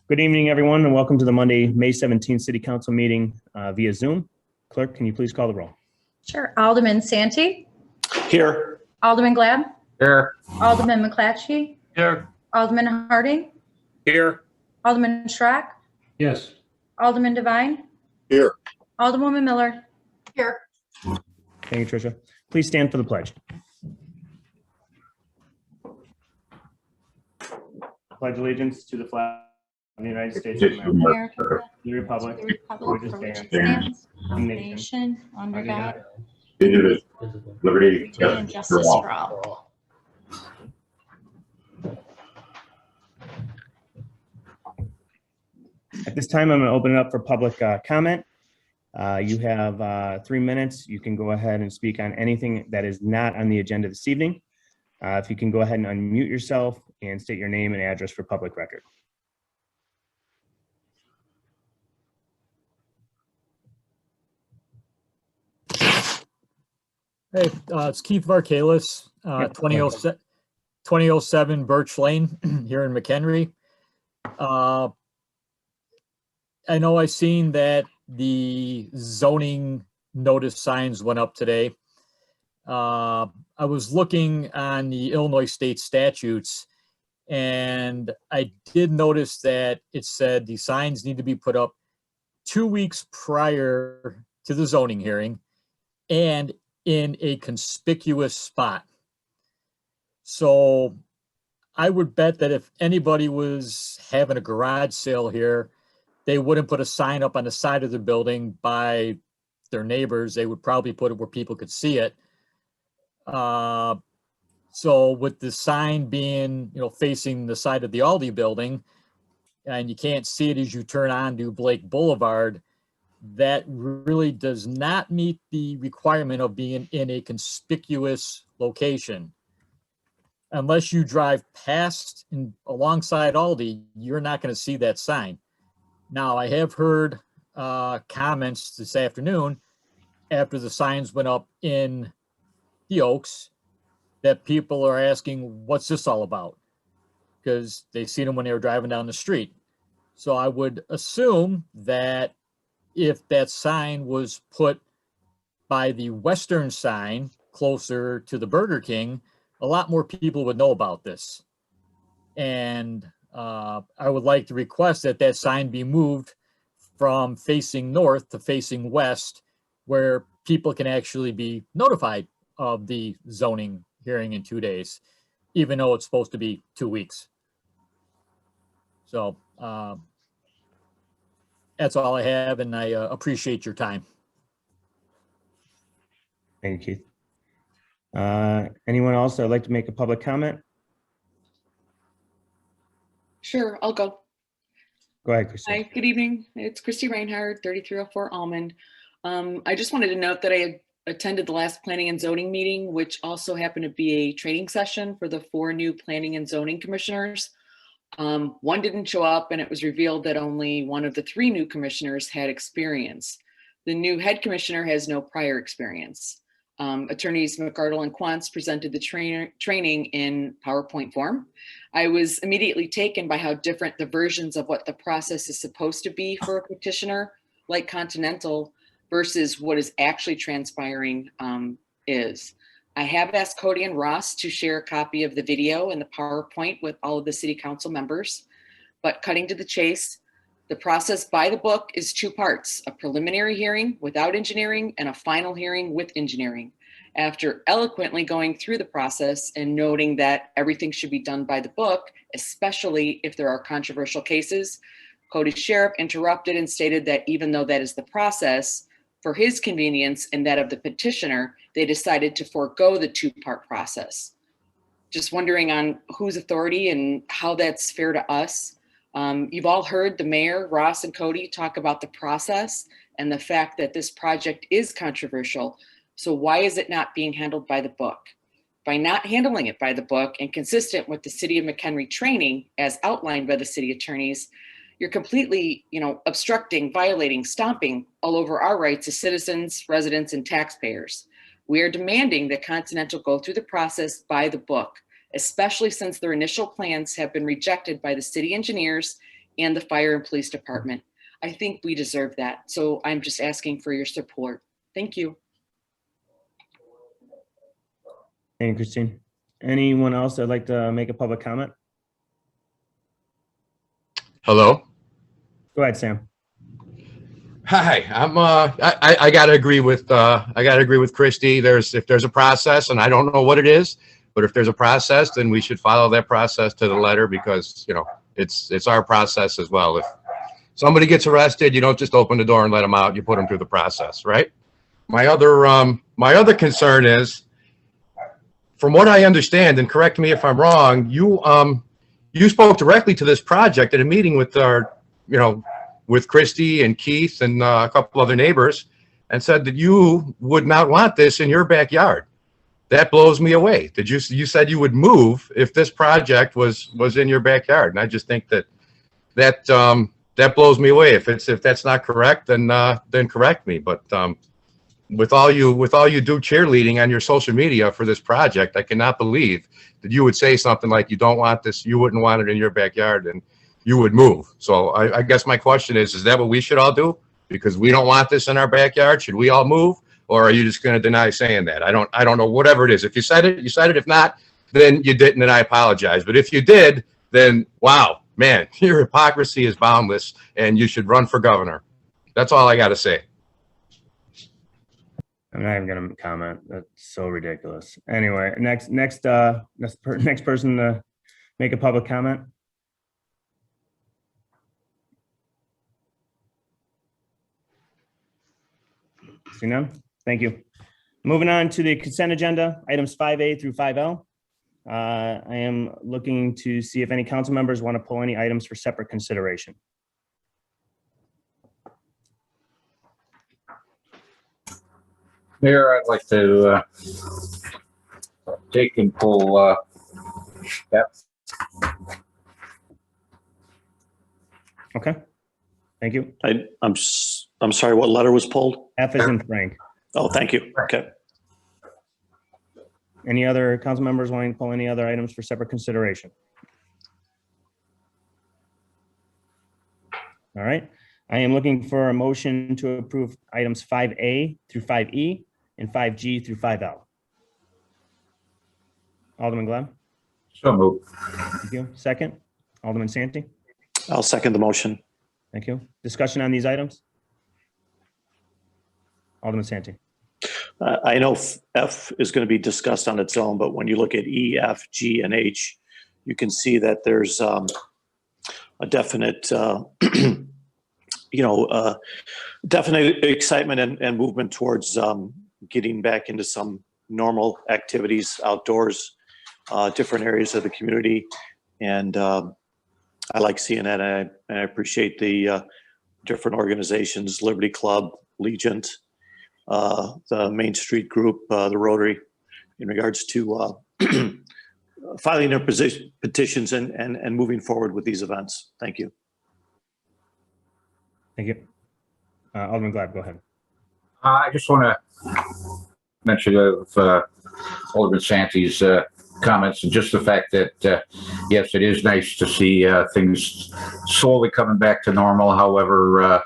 Good evening, everyone, and welcome to the Monday, May 17th City Council meeting via Zoom. Clerk, can you please call the roll? Sure. Alderman Santee. Here. Alderman Glad. Here. Alderman McClatchy. Here. Alderman Harding. Here. Alderman Schrock. Yes. Alderman Devine. Here. Alderwoman Miller. Here. Thank you, Tricia. Please stand for the pledge. Pledge allegiance to the flag of the United States of America, the Republic, for which it stands, one nation, under God, liberty and justice for all. At this time, I'm going to open it up for public comment. You have 3 minutes. You can go ahead and speak on anything that is not on the agenda this evening. If you can go ahead and unmute yourself and state your name and address for public record. Hey, it's Keith Varkalis, 2007 Birch Lane here in McHenry. I know I seen that the zoning notice signs went up today. I was looking on the Illinois state statutes, and I did notice that it said the signs need to be put up 2 weeks prior to the zoning hearing and in a conspicuous spot. So I would bet that if anybody was having a garage sale here, they wouldn't put a sign up on the side of the building by their neighbors. They would probably put it where people could see it. So with the sign being, facing the side of the Aldi building, and you can't see it as you turn on to Blake Boulevard, that really does not meet the requirement of being in a conspicuous location. Unless you drive past and alongside Aldi, you're not going to see that sign. Now, I have heard comments this afternoon after the signs went up in the Oaks that people are asking, what's this all about? Because they seen them when they were driving down the street. So I would assume that if that sign was put by the western sign closer to the Burger King, a lot more people would know about this. And I would like to request that that sign be moved from facing north to facing west, where people can actually be notified of the zoning hearing in 2 days, even though it's supposed to be 2 weeks. So that's all I have, and I appreciate your time. Thank you, Keith. Anyone else that would like to make a public comment? Sure, I'll go. Go ahead, Christy. Hi, good evening. It's Christy Reinhardt, 3304 Almond. I just wanted to note that I had attended the last planning and zoning meeting, which also happened to be a training session for the 4 new planning and zoning commissioners. One didn't show up, and it was revealed that only one of the 3 new commissioners had experience. The new head commissioner has no prior experience. Attorneys McArdle and Quantz presented the training in PowerPoint form. I was immediately taken by how different the versions of what the process is supposed to be for a petitioner like Continental versus what is actually transpiring is. I have asked Cody and Ross to share a copy of the video and the PowerPoint with all of the city council members, but cutting to the chase, the process by the book is 2 parts, a preliminary hearing without engineering and a final hearing with engineering. After eloquently going through the process and noting that everything should be done by the book, especially if there are controversial cases, Cody Sheriff interrupted and stated that even though that is the process, for his convenience and that of the petitioner, they decided to forego the 2-part process. Just wondering on whose authority and how that's fair to us. You've all heard the mayor, Ross and Cody, talk about the process and the fact that this project is controversial. So why is it not being handled by the book? By not handling it by the book and consistent with the City of McHenry training as outlined by the city attorneys, you're completely, obstructing, violating, stomping all over our rights as citizens, residents, and taxpayers. We are demanding that Continental go through the process by the book, especially since their initial plans have been rejected by the city engineers and the fire and police department. I think we deserve that. So I'm just asking for your support. Thank you. Thank you, Christine. Anyone else that'd like to make a public comment? Hello. Go ahead, Sam. Hi. I gotta agree with Christy. If there's a process, and I don't know what it is, but if there's a process, then we should follow that process to the letter, because it's our process as well. If somebody gets arrested, you don't just open the door and let them out. You put them through the process, right? My other concern is, from what I understand, and correct me if I'm wrong, you spoke directly to this project at a meeting with with Christy and Keith and a couple other neighbors, and said that you would not want this in your backyard. That blows me away. You said you would move if this project was in your backyard, and I just think that blows me away. If that's not correct, then correct me. But with all you do cheerleading on your social media for this project, I cannot believe that you would say something like you don't want this, you wouldn't want it in your backyard, and you would move. So I guess my question is that what we should all do? Because we don't want this in our backyard, should we all move? Or are you just going to deny saying that? I don't know. Whatever it is, if you said it, you said it. If not, then you didn't, and I apologize. But if you did, then wow, man, your hypocrisy is boundless, and you should run for governor. That's all I got to say. I'm not even gonna comment. That's so ridiculous. Anyway, next person to make a public comment. See none? Thank you. Moving on to the consent agenda, items 5A through 5L. I am looking to see if any council members want to pull any items for separate consideration. Mayor, I'd like to take and pull F. Okay. Thank you. I'm sorry, what letter was pulled? F is in Frank. Oh, thank you. Okay. Any other council members wanting to pull any other items for separate consideration? All right. I am looking for a motion to approve items 5A through 5E and 5G through 5L. Alderman Gleb. So moved. Thank you. Second, Alderman Santee. I'll second the motion. Thank you. Discussion on these items? Alderman Santee. I know F is going to be discussed on its own, but when you look at E, F, G, and H, you can see that there's a definite, definite excitement and movement towards getting back into some normal activities outdoors, different areas of the community. And I like seeing that. And I appreciate the different organizations, Liberty Club, Legion, the Main Street Group, the Rotary, in regards to filing their petitions and moving forward with these events. Thank you. Thank you. Alderman Gleb, go ahead. I just want to mention Alderman Santee's comments, and just the fact that, yes, it is nice to see things slowly coming back to normal. However,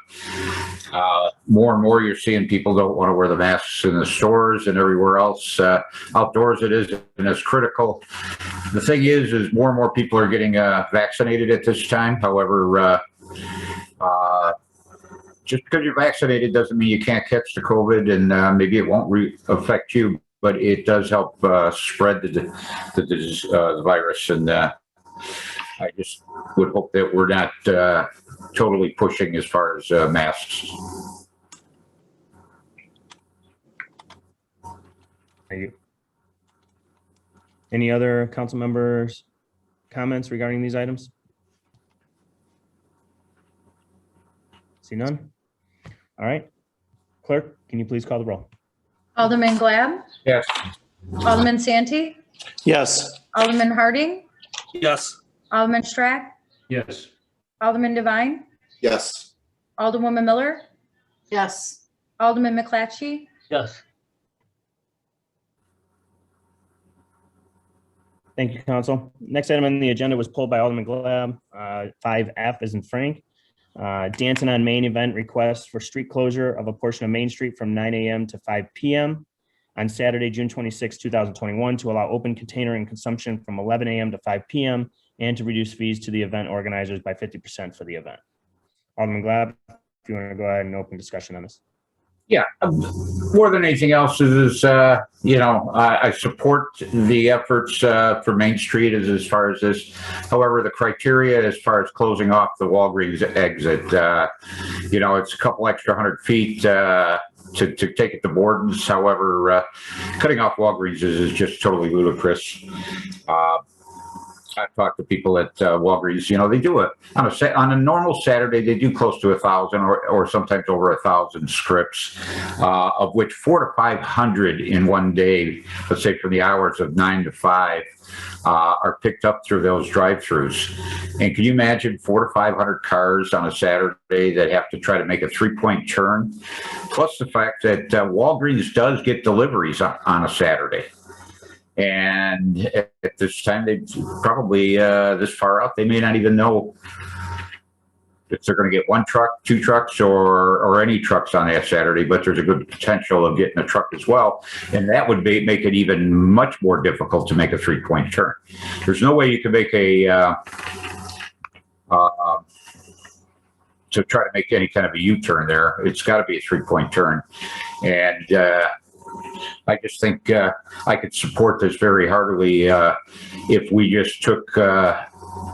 more and more you're seeing people don't want to wear the masks in the stores and everywhere else. Outdoors it is, and it's critical. The thing is more and more people are getting vaccinated at this time. However, just because you're vaccinated doesn't mean you can't catch the COVID, and maybe it won't affect you, but it does help spread the virus. And I just would hope that we're not totally pushing as far as masks. Thank you. Any other council members' comments regarding these items? See none? All right. Clerk, can you please call the roll? Alderman Glab, Yes. Alderman Santee, Yes. Alderman Harding, Yes. Alderman Strack, Yes. Alderman Devine, Yes. Alderwoman Miller, Yes. Alderman McClatchy, Yes. Thank you, Council. Next item on the agenda was pulled by Alderman Glab. 5F is in Frank. Danton on Main event request for street closure of a portion of Main Street from 9 a.m. to 5 p.m. on Saturday, June 26, 2021, to allow open container and consumption from 11 a.m. to 5 p.m. and to reduce fees to the event organizers by 50% for the event. Alderman Glab, if you want to go ahead and open discussion on this. Yeah, more than anything else is, I support the efforts for Main Street as far as this. However, the criteria as far as closing off the Walgreens exit, it's a couple extra 100 feet to take it to Borden's. However, cutting off Walgreens is just totally ludicrous. I've talked to people at Walgreens. They do it on a normal Saturday. They do close to 1,000 or sometimes over 1,000 scripts, of which 400 to 500 in one day. Let's say from the hours of 9 to 5 are picked up through those drive-throughs. And can you imagine 400 to 500 cars on a Saturday that have to try to make a 3-point turn? Plus the fact that Walgreens does get deliveries on a Saturday. And at this time, they probably this far out, they may not even know if they're going to get one truck, 2 trucks, or any trucks on that Saturday. But there's a good potential of getting a truck as well, and that would make it even much more difficult to make a 3-point turn. There's no way you can make to try to make any kind of a U-turn there. It's got to be a 3-point turn, and I just think I could support this very heartily if we just took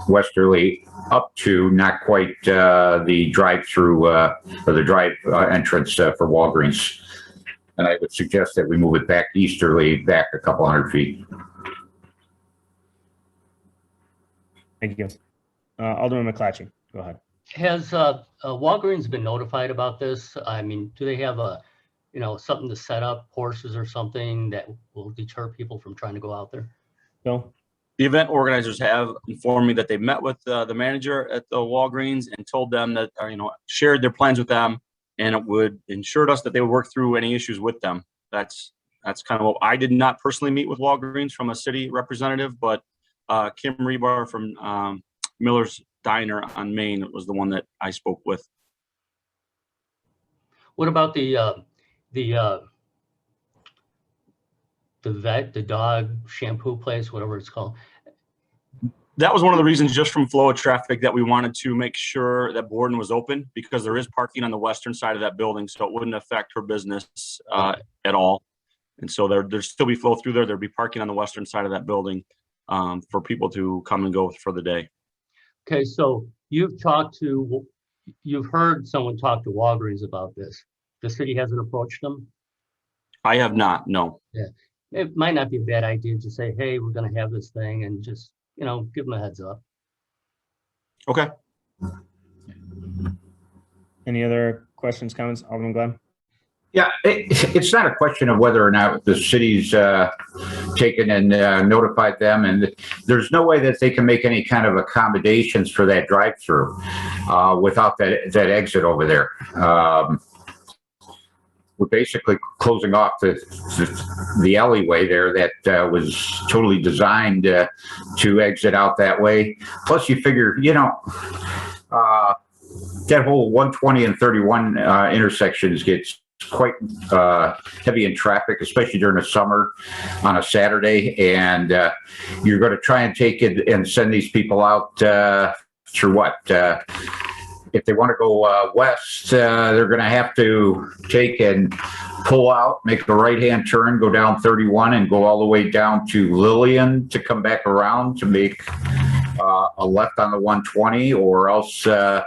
Westerly up to not quite the drive-through or the drive entrance for Walgreens. And I would suggest that we move it back easterly, back a couple 100 feet. Thank you. Alderman McClatchy, go ahead. Has Walgreens been notified about this? I mean, do they have something to set up, horses or something that will deter people from trying to go out there? Bill? The event organizers have informed me that they met with the manager at the Walgreens and told them that, shared their plans with them, and it would ensured us that they would work through any issues with them. That's kind of what I did not personally meet with Walgreens from a city representative, but Kim Rebar from Miller's Diner on Main was the one that I spoke with. What about the dog shampoo place, whatever it's called? That was one of the reasons, just from flow of traffic, that we wanted to make sure that Borden was open, because there is parking on the western side of that building, so it wouldn't affect her business at all. And so there'd still be flow through there. There'd be parking on the western side of that building for people to come and go for the day. Okay, so you've heard someone talk to Walgreens about this. The city hasn't approached them? I have not, no. Yeah, it might not be a bad idea to say, hey, we're going to have this thing, and just, give them a heads up. Okay. Any other questions, comments, Alderman Glenn? Yeah, it's not a question of whether or not the city's taken and notified them, and there's no way that they can make any kind of accommodations for that drive-through without that exit over there. We're basically closing off the alleyway there that was totally designed to exit out that way. Plus, you figure, that whole 120 and 31 intersections gets quite heavy in traffic, especially during the summer on a Saturday. And you're going to try and take it and send these people out through what? If they want to go west, they're going to have to take and pull out, make a right-hand turn, go down 31 and go all the way down to Lillian to come back around to make a left on the 120, or else they're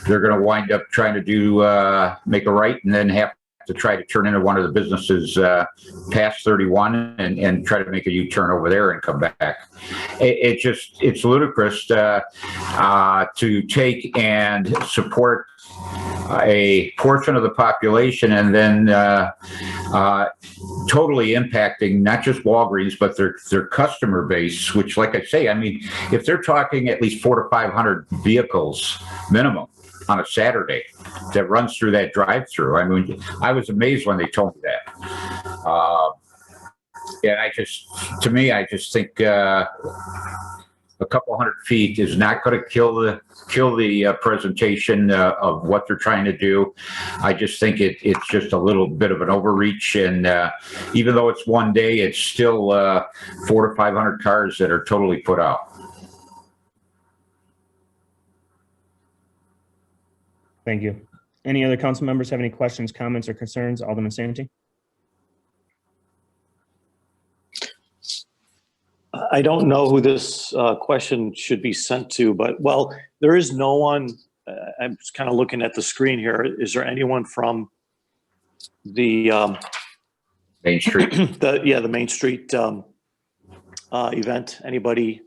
going to wind up trying to make a right and then have to try to turn into one of the businesses past 31 and try to make a U-turn over there and come back. It's ludicrous to take and support a portion of the population and then totally impacting not just Walgreens, but their customer base, which, like I say, I mean, if they're talking at least 400 to 500 vehicles minimum on a Saturday that runs through that drive-through. I mean, I was amazed when they told me that. Yeah, to me, I just think a couple hundred feet is not going to kill the presentation of what they're trying to do. I just think it's just a little bit of an overreach, and even though it's one day, it's still 400 to 500 cars that are totally put out. Thank you. Any other council members have any questions, comments, or concerns? Alderman Santee? I don't know who this question should be sent to, but, well, there is no one, I'm just kind of looking at the screen here. Is there anyone from the Main Street. the Main Street event? Anybody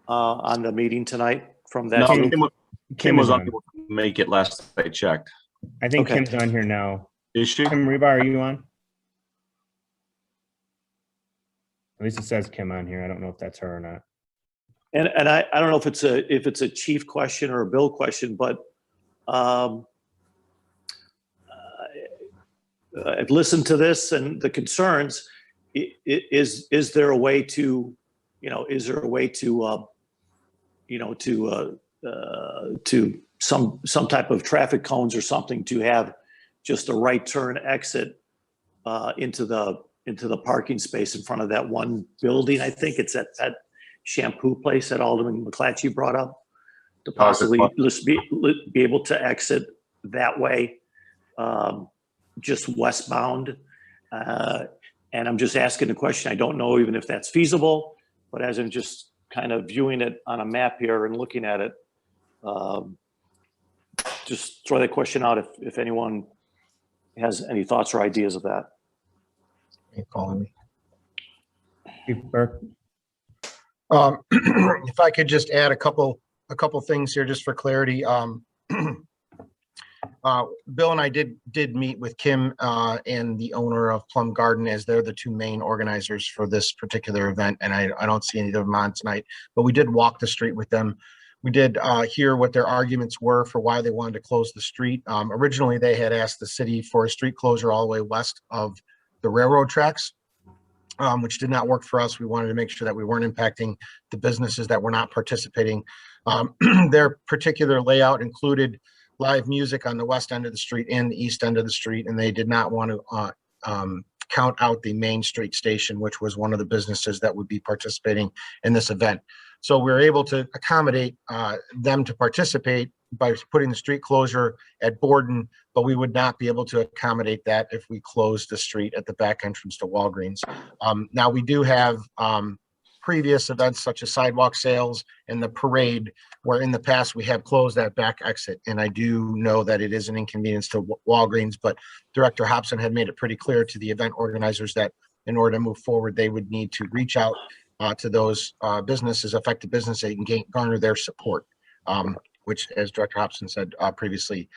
on the meeting tonight from that No, group? Kim was is on. unable to make it last I checked. I think Okay. Kim's on here now. Is she? Kim Rebar, are you on? At least it says Kim on here. I don't know if that's her or not. And I don't know if it's a chief question or a Bill question, but I've listened to this and the concerns. Is there a way to, to some type of traffic cones or something to have just a right turn exit into the parking space in front of that one building? I think it's that shampoo place that Alderman McClatchy brought up, to possibly just be able to exit that way, just westbound. And I'm just asking the question. I don't know even if that's feasible, but as I'm just kind of viewing it on a map here and looking at it, just throw that question out if anyone has any thoughts or ideas of that. You calling me? Chief Burke? If I could just add a couple things here just for clarity. Bill and I did meet with Kim and the owner of Plum Garden, as they're the two main organizers for this particular event, and I don't see any of them on tonight, but we did walk the street with them. We did hear what their arguments were for why they wanted to close the street. Originally, they had asked the city for a street closure all the way west of the railroad tracks, which did not work for us. We wanted to make sure that we weren't impacting the businesses that were not participating. Their particular layout included live music on the west end of the street and the east end of the street, and they did not want to count out the Main Street station, which was one of the businesses that would be participating in this event. So we were able to accommodate them to participate by putting the street closure at Borden, but we would not be able to accommodate that if we closed the street at the back entrance to Walgreens. Now we do have previous events such as sidewalk sales and the parade, where in the past we have closed that back exit. And I do know that it is an inconvenience to Walgreens, but Director Hobson had made it pretty clear to the event organizers that in order to move forward, they would need to reach out to those businesses, affected businesses, and garner their support, which, as Director Hobson said previously,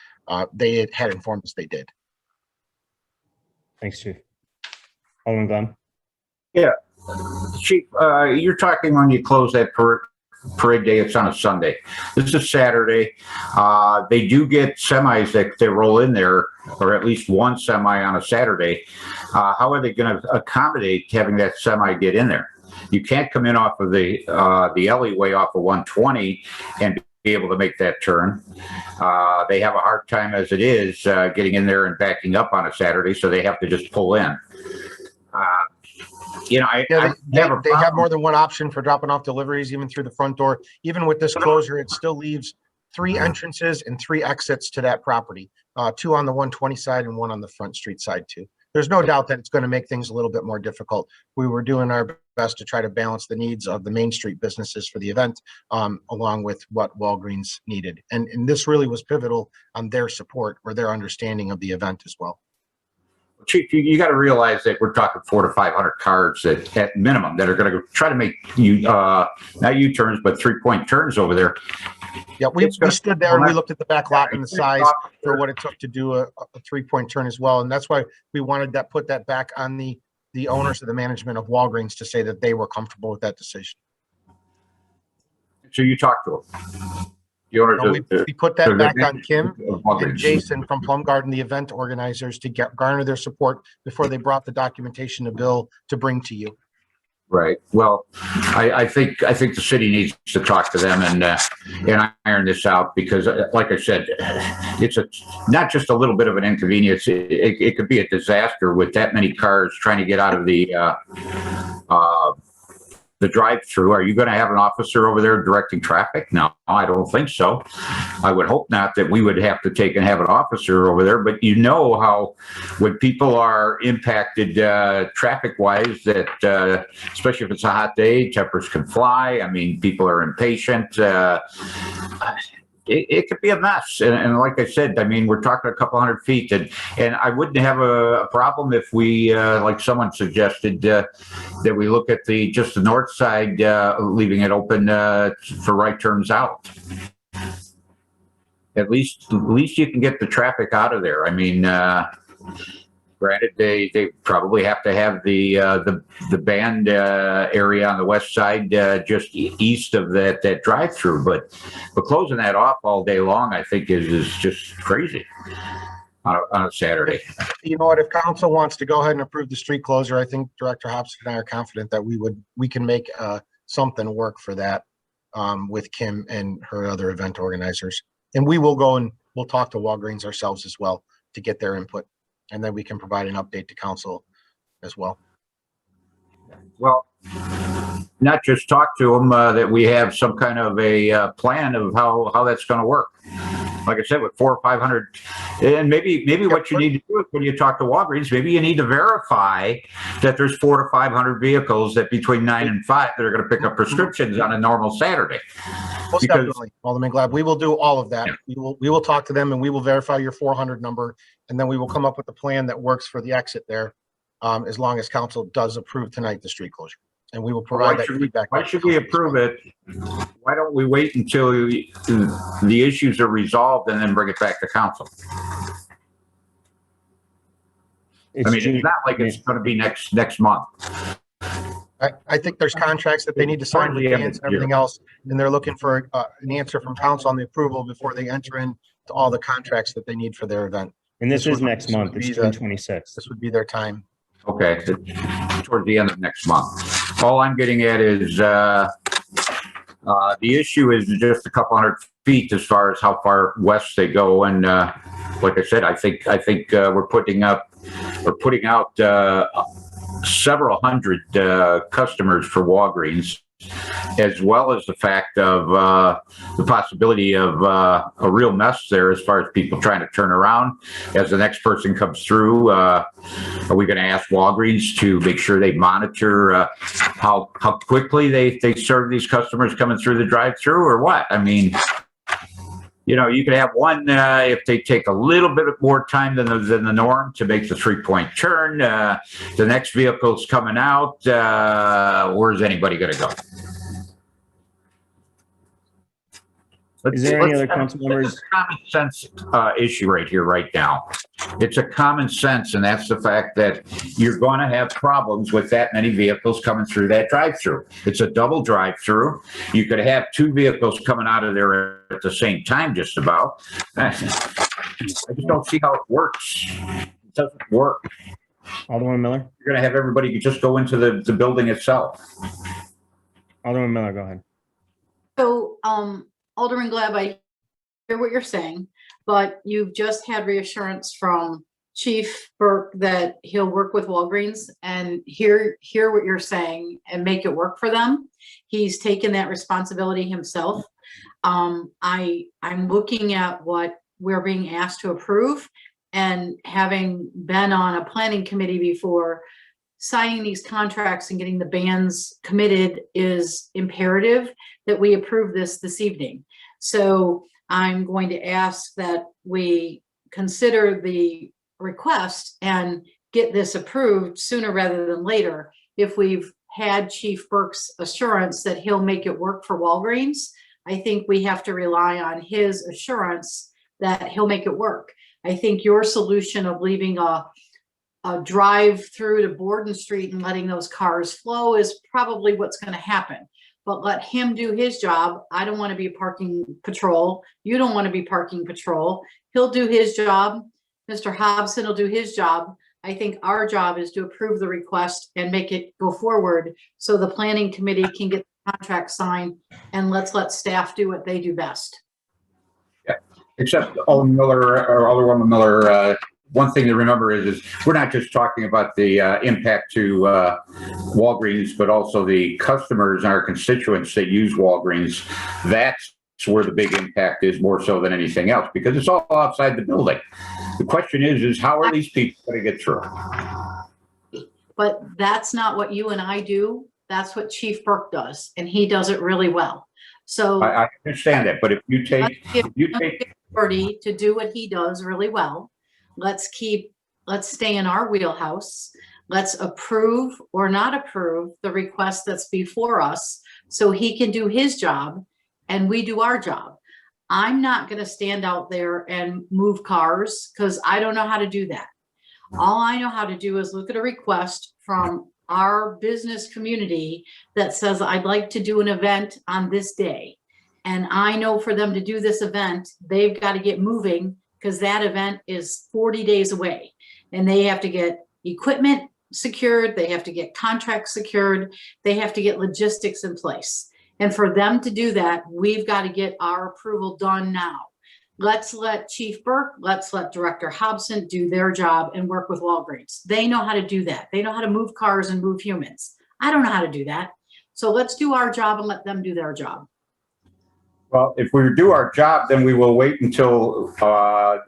they had informed us they did. Thanks, Chief. Alderman Glenn? Yeah, Chief, you're talking when you close that parade day, it's on a Sunday. This is Saturday. They do get semis that they roll in there, or at least one semi on a Saturday. How are they going to accommodate having that semi get in there? You can't come in off of the alleyway off of 120 and be able to make that turn. They have a hard time as it is getting in there and backing up on a Saturday, so they have to just pull in. They have more than one option for dropping off deliveries, even through the front door. Even with this closure, it still leaves 3 entrances and 3 exits to that property, 2 on the 120 side and 1 on the Front Street side too. There's no doubt that it's going to make things a little bit more difficult. We were doing our best to try to balance the needs of the Main Street businesses for the event, along with what Walgreens needed. And this really was pivotal on their support or their understanding of the event as well. Chief, you got to realize that we're talking 400 to 500 cars at minimum that are going to try to make not U-turns, but 3-point turns over there. Yeah, we stood there and we looked at the back lot and the size for what it took to do a 3-point turn as well. And that's why we wanted that, put that back on the owners of the management of Walgreens to say that they were comfortable with that decision. So you talked to them. We put that back on Kim and Jason from Plum Garden, the event organizers, to garner their support before they brought the documentation to Bill to bring to you. Right. Well, I think the city needs to talk to them and iron this out because, like I said, it's not just a little bit of an inconvenience. It could be a disaster with that many cars trying to get out of the drive-through. Are you going to have an officer over there directing traffic? No, I don't think so. I would hope not that we would have to take and have an officer over there, but you know how when people are impacted traffic-wise that, especially if it's a hot day, tempers can fly. I mean, people are impatient. It could be a mess. And like I said, I mean, we're talking a couple hundred feet and I wouldn't have a problem if we, like someone suggested, that we look at just the north side, leaving it open for right turns out. At least you can get the traffic out of there. I mean, granted, they probably have to have the band area on the west side just east of that drive-through, but closing that off all day long, I think is just crazy on a Saturday. You know what, if council wants to go ahead and approve the street closure, I think Director Hobson and I are confident that we can make something work for that with Kim and her other event organizers. And we will go and we'll talk to Walgreens ourselves as well to get their input. And then we can provide an update to council as well. Well, not just talk to them, that we have some kind of a plan of how that's going to work. Like I said, with 400 or 500, and maybe what you need to do is when you talk to Walgreens, maybe you need to verify that there's 400 to 500 vehicles that between 9 and 5 that are going to pick up prescriptions on a normal Saturday. Most definitely, Alderman Glad. We will do all of that. Yeah. We will talk to them and we will verify your 400 number, and then we will come up with a plan that works for the exit there, as long as council does approve tonight the street closure. And we will provide that feedback. Why should we approve it? Why don't we wait until the issues are resolved and then bring it back to council? I mean, it's not like it's going to be next month. I think there's contracts that they need to sign with bands and everything else, and they're looking for an answer from council on the approval before they enter into all the contracts that they need for their event. And this is next month. It's June 26th. This would be their time. Okay, toward the end of next month. All I'm getting at is the issue is just a couple hundred feet as far as how far west they go. And like I said, I think we're putting out several hundred customers for Walgreens, as well as the fact of the possibility of a real mess there as far as people trying to turn around as the next person comes through. Are we going to ask Walgreens to make sure they monitor how quickly they serve these customers coming through the drive-through, or what? I mean, you know, you could have one if they take a little bit more time than the norm to make the 3-point turn. The next vehicle's coming out. Where's anybody going to go? Is there any other council members? It's a common sense issue right here, right now. It's a common sense, and that's the fact that you're going to have problems with that many vehicles coming through that drive-through. It's a double drive-through. You could have 2 vehicles coming out of there at the same time, just about. I just don't see how it works. It doesn't work. Alderman Miller? You're going to have everybody just go into the building itself. Alderman Miller, go ahead. So, Alderman Glab, I hear what you're saying, but you've just had reassurance from Chief Burke that he'll work with Walgreens and hear what you're saying and make it work for them. He's taken that responsibility himself. I'm looking at what we're being asked to approve, and having been on a planning committee before, signing these contracts and getting the bands committed is imperative that we approve this evening. So I'm going to ask that we consider the request and get this approved sooner rather than later. If we've had Chief Burke's assurance that he'll make it work for Walgreens, I think we have to rely on his assurance that he'll make it work. I think your solution of leaving a drive through to Borden Street and letting those cars flow is probably what's going to happen. But let him do his job. I don't want to be parking patrol. You don't want to be parking patrol. He'll do his job. Mr. Hobson will do his job. I think our job is to approve the request and make it go forward so the planning committee can get the contract signed, and let's let staff do what they do best. Except Alderman Miller or Alderwoman Miller, one thing to remember is we're not just talking about the impact to Walgreens, but also the customers and our constituents that use Walgreens. That's where the big impact is, more so than anything else, because it's all outside the building. The question is how are these people going to get through? But that's not what you and I do. That's what Chief Burke does, and he does it really well. So I understand that, but if you take, authority to do what he does really well, let's stay in our wheelhouse. Let's approve or not approve the request that's before us so he can do his job and we do our job. I'm not going to stand out there and move cars because I don't know how to do that. All I know how to do is look at a request from our business community that says, I'd like to do an event on this day. And I know for them to do this event, they've got to get moving because that event is 40 days away. And they have to get equipment secured. They have to get contracts secured. They have to get logistics in place. And for them to do that, we've got to get our approval done now. Let's let Chief Burke, let's let Director Hobson do their job and work with Walgreens. They know how to do that. They know how to move cars and move humans. I don't know how to do that. So let's do our job and let them do their job. well, if we do our job, then we will wait until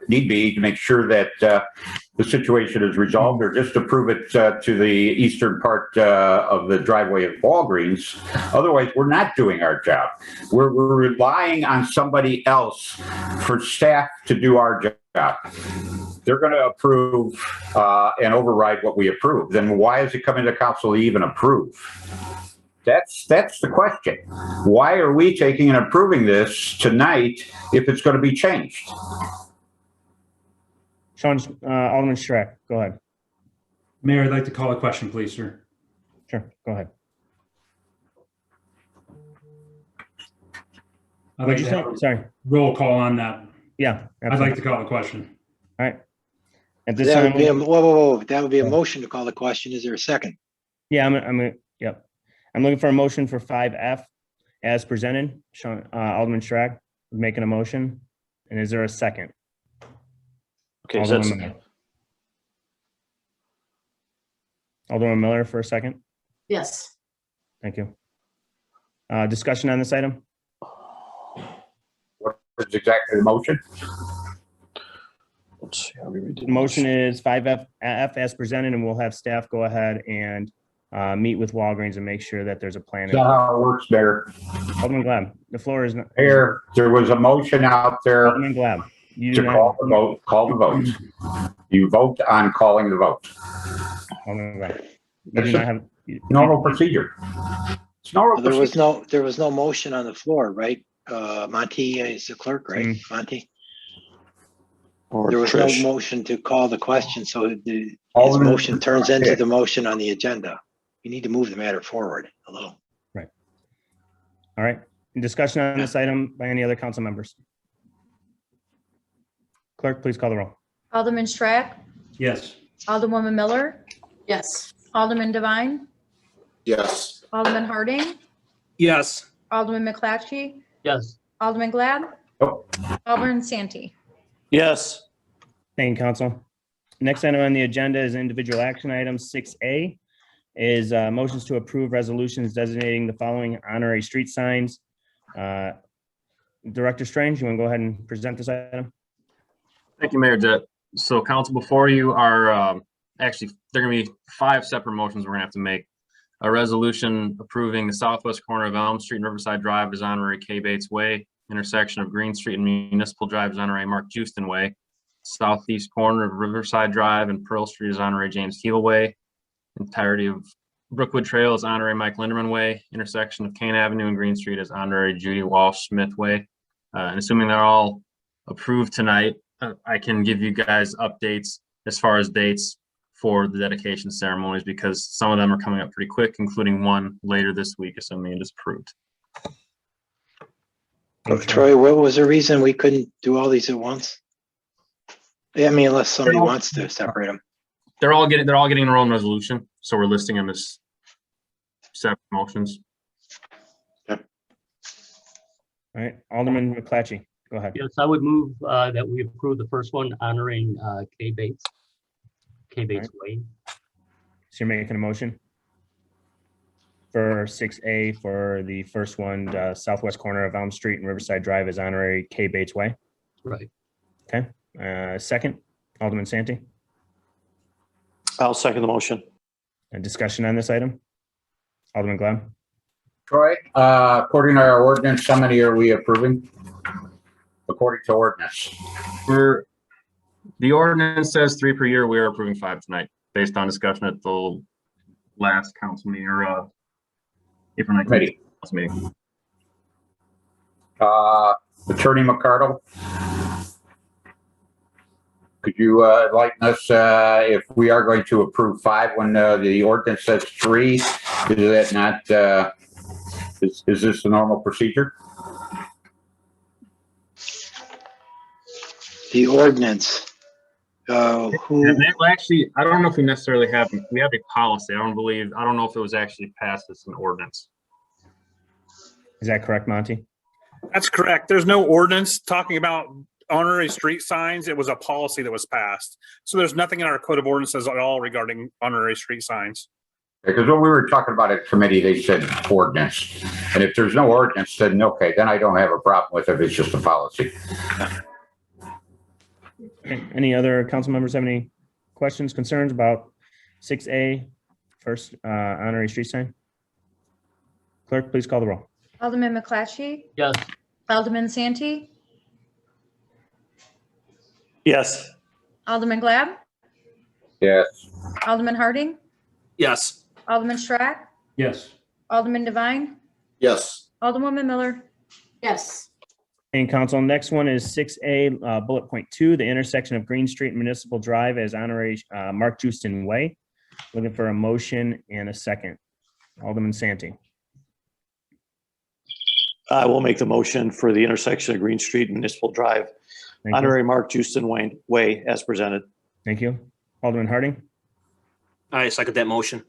need be to make sure that the situation is resolved, or just approve it to the eastern part of the driveway of Walgreens. Otherwise, we're not doing our job. We're relying on somebody else for staff to do our job. They're going to approve and override what we approve. Then why is it coming to council to even approve? That's the question. Why are we taking and approving this tonight if it's going to be changed? Alderman Strack, go ahead. Mayor, I'd like to call a question, please, sir. Sure, go ahead. I'd What'd like you to say? have a Sorry. roll call on that. Yeah. I'd like to call a question. All right. At this That time, would be whoa. That would be a motion to call the question. Is there a second? yeah, yep. I'm looking for a motion for 5F as presented. Alderman Strack making a motion. And is there a second? Okay, Alderman Miller. Alderman Miller for a second. Yes. Thank you. Discussion on this item? What is exactly the motion? let's see how we read The motion is 5F as presented, and we'll have staff go ahead and meet with Walgreens and make sure that there's a plan. Is that how it works, Mayor? Alderman Glab, the floor is not. Mayor, there was a motion out there Alderman Glab, you to do not. call the vote. You vote on calling the vote. Alderman Glab, you do not have. Normal procedure. It's normal There procedure. was no motion on the floor, right? Monty is the clerk, right? Monty? Or There was Trish. no motion to call the question, so his Alderman- motion turns into the motion on the agenda. You need to move the matter forward a little. Right. All right. Discussion on this item by any other council members? Clerk, please call the roll. Alderman Strack, Yes. Alderwoman Miller, Yes. Alderman Devine, Yes. Alderman Harding, Yes. Alderman McClatchy, Yes. Alderman Glad, Nope. Alderman Santee. Yes. Thank you, council. Next item on the agenda is individual action items. 6A is motions to approve resolutions designating the following honorary street signs. Director Strange, you want to go ahead and present this item? Thank you, Mayor Jett. So council, before you are, actually, there are gonna be 5 separate motions we're gonna have to make. A resolution approving the southwest corner of Elm Street and Riverside Drive as honorary K. Bates Way, intersection of Green Street and Municipal Drive as honorary Mark Houston Way, southeast corner of Riverside Drive and Pearl Street is honorary James Keel Way, entirety of Brookwood Trail is honorary Mike Linderman Way, intersection of Kane Avenue and Green Street is honorary Judy Walsh Smith Way. And assuming they're all approved tonight, I can give you guys updates as far as dates for the dedication ceremonies, because some of them are coming up pretty quick, including one later this week, assuming it is approved. Troy, what was the reason we couldn't do all these at once? I mean, unless somebody wants to separate them. they're all getting their own resolution, so we're listing them as separate motions. All right, Alderman McClatchy, go ahead. Yes, I would move that we approve the first one honoring Kay Bates Way. So you're making a motion for 6A for the first one, southwest corner of Elm Street and Riverside Drive is honorary Kay Bates Way. Right. Okay, second, Alderman Santee. I'll second the motion. A discussion on this item? Alderman Glad. Troy, according to our ordinance, how many are we approving? According to ordinance. The ordinance says 3 per year. We are approving 5 tonight, based on discussion at the last council meeting or April 19th Committee. council meeting. Attorney McCardle, could you enlighten us if we are going to approve 5 when the ordinance says 3? Is that not, is this the normal procedure? The ordinance. And that actually, I don't know if we necessarily have a policy. I don't know if it was actually passed as an ordinance. Is that correct, Monty? That's correct. There's no ordinance talking about honorary street signs. It was a policy that was passed. So there's nothing in our code of ordinances at all regarding honorary street signs. Because when we were talking about it at committee, they said ordinance. And if there's no ordinance, then okay, then I don't have a problem with it if it's just a policy. Okay. Any other council members have any questions, concerns about 6A, first honorary street sign? Clerk, please call the roll. Alderman McClatchy, Yes. Alderman Santee, Yes. Alderman Glad, Yes. Alderman Harding, Yes. Alderman Strack, Yes. Alderman Devine, Yes. Alderwoman Miller. Yes. And council, next one is 6A, bullet point 2, the intersection of Green Street and Municipal Drive as honorary Mark Houston Way. Looking for a motion and a second. Alderman Santee. I will make the motion for the intersection of Green Street and Municipal Drive, Thank you. honorary Mark Houston Way as presented. Thank you. Alderman Harding. I second that motion.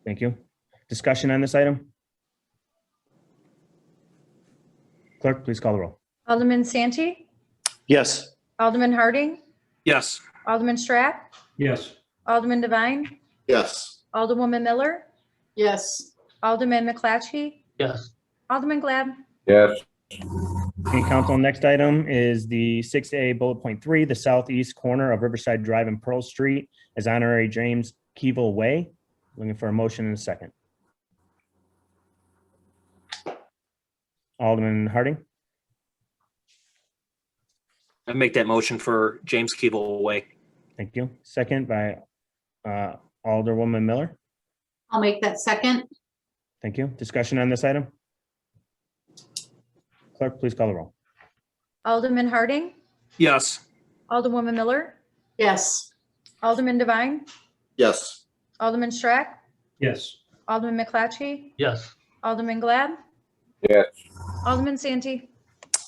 Thank you. Discussion on this item? Clerk, please call the roll. Alderman Santee, Yes. Alderman Harding, Yes. Alderman Strack, Yes. Alderman Devine, Yes. Alderwoman Miller, Yes. Alderman McClatchy, Yes. Alderman Glad. Yes. Okay, council, next item is the 6A bullet point 3, the southeast corner of Riverside Drive and Pearl Street as honorary James Keevil Way. Looking for a motion and a second. Alderman Harding. I make that motion for James Keeble Way. Thank you. Second by Alderwoman Miller. I'll make that second. Thank you. Discussion on this item? Clerk, please call the roll. Alderman Harding, Yes. Alderwoman Miller, Yes. Alderman Devine, Yes. Alderman Strack, Yes. Alderman McClatchy, Yes. Alderman Glad, Yes. Alderman Santee.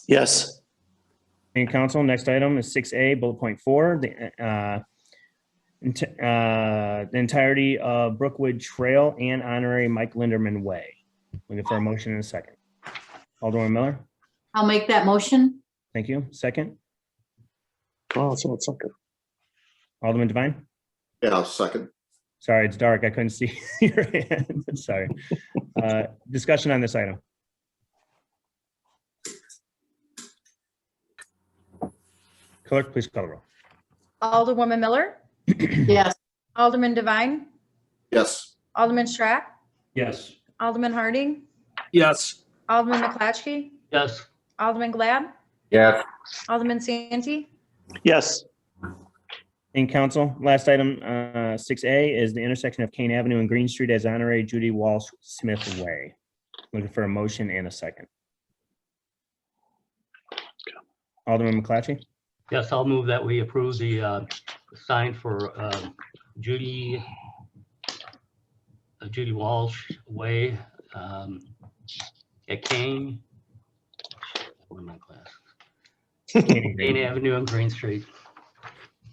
Yes. And council, next item is 6A bullet point 4, the entirety of Brookwood Trail and honorary Mike Linderman Way. Looking for a motion in a second. Alderman Miller. I'll make that motion. Thank you. Second. Oh, so it's okay. Alderman Devine. Yeah, I'll second. Sorry, it's dark. I couldn't see your hand. Sorry. Discussion on this item. Clerk, please call the roll. Alderwoman Miller, Yes. Alderman Devine, Yes. Alderman Strack, Yes. Alderman Harding, Yes. Alderman McClatchy, Yes. Alderman Glad, Yes. Alderman Santee. Yes. In council, last item, 6A is the intersection of Kane Avenue and Green Street as honorary Judy Walsh Smith Way. Looking for a motion and a second. Alderman McClatchy. Yes, I'll move that we approve the sign for Judy Walsh Way at Kane. What am I class? Kane Avenue and Green Street.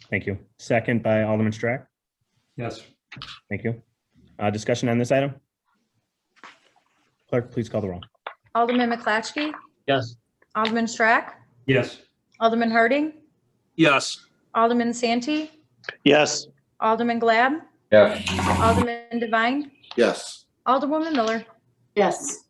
Thank you. Second by Alderman Strack. Yes. Thank you. Discussion on this item? Clerk, please call the roll. Alderman McClatchy, Yes. Alderman Strack, Yes. Alderman Harding, Yes. Alderman Santee, Yes. Alderman Glad, Yes. Alderman Devine, Yes. Alderwoman Miller. Yes.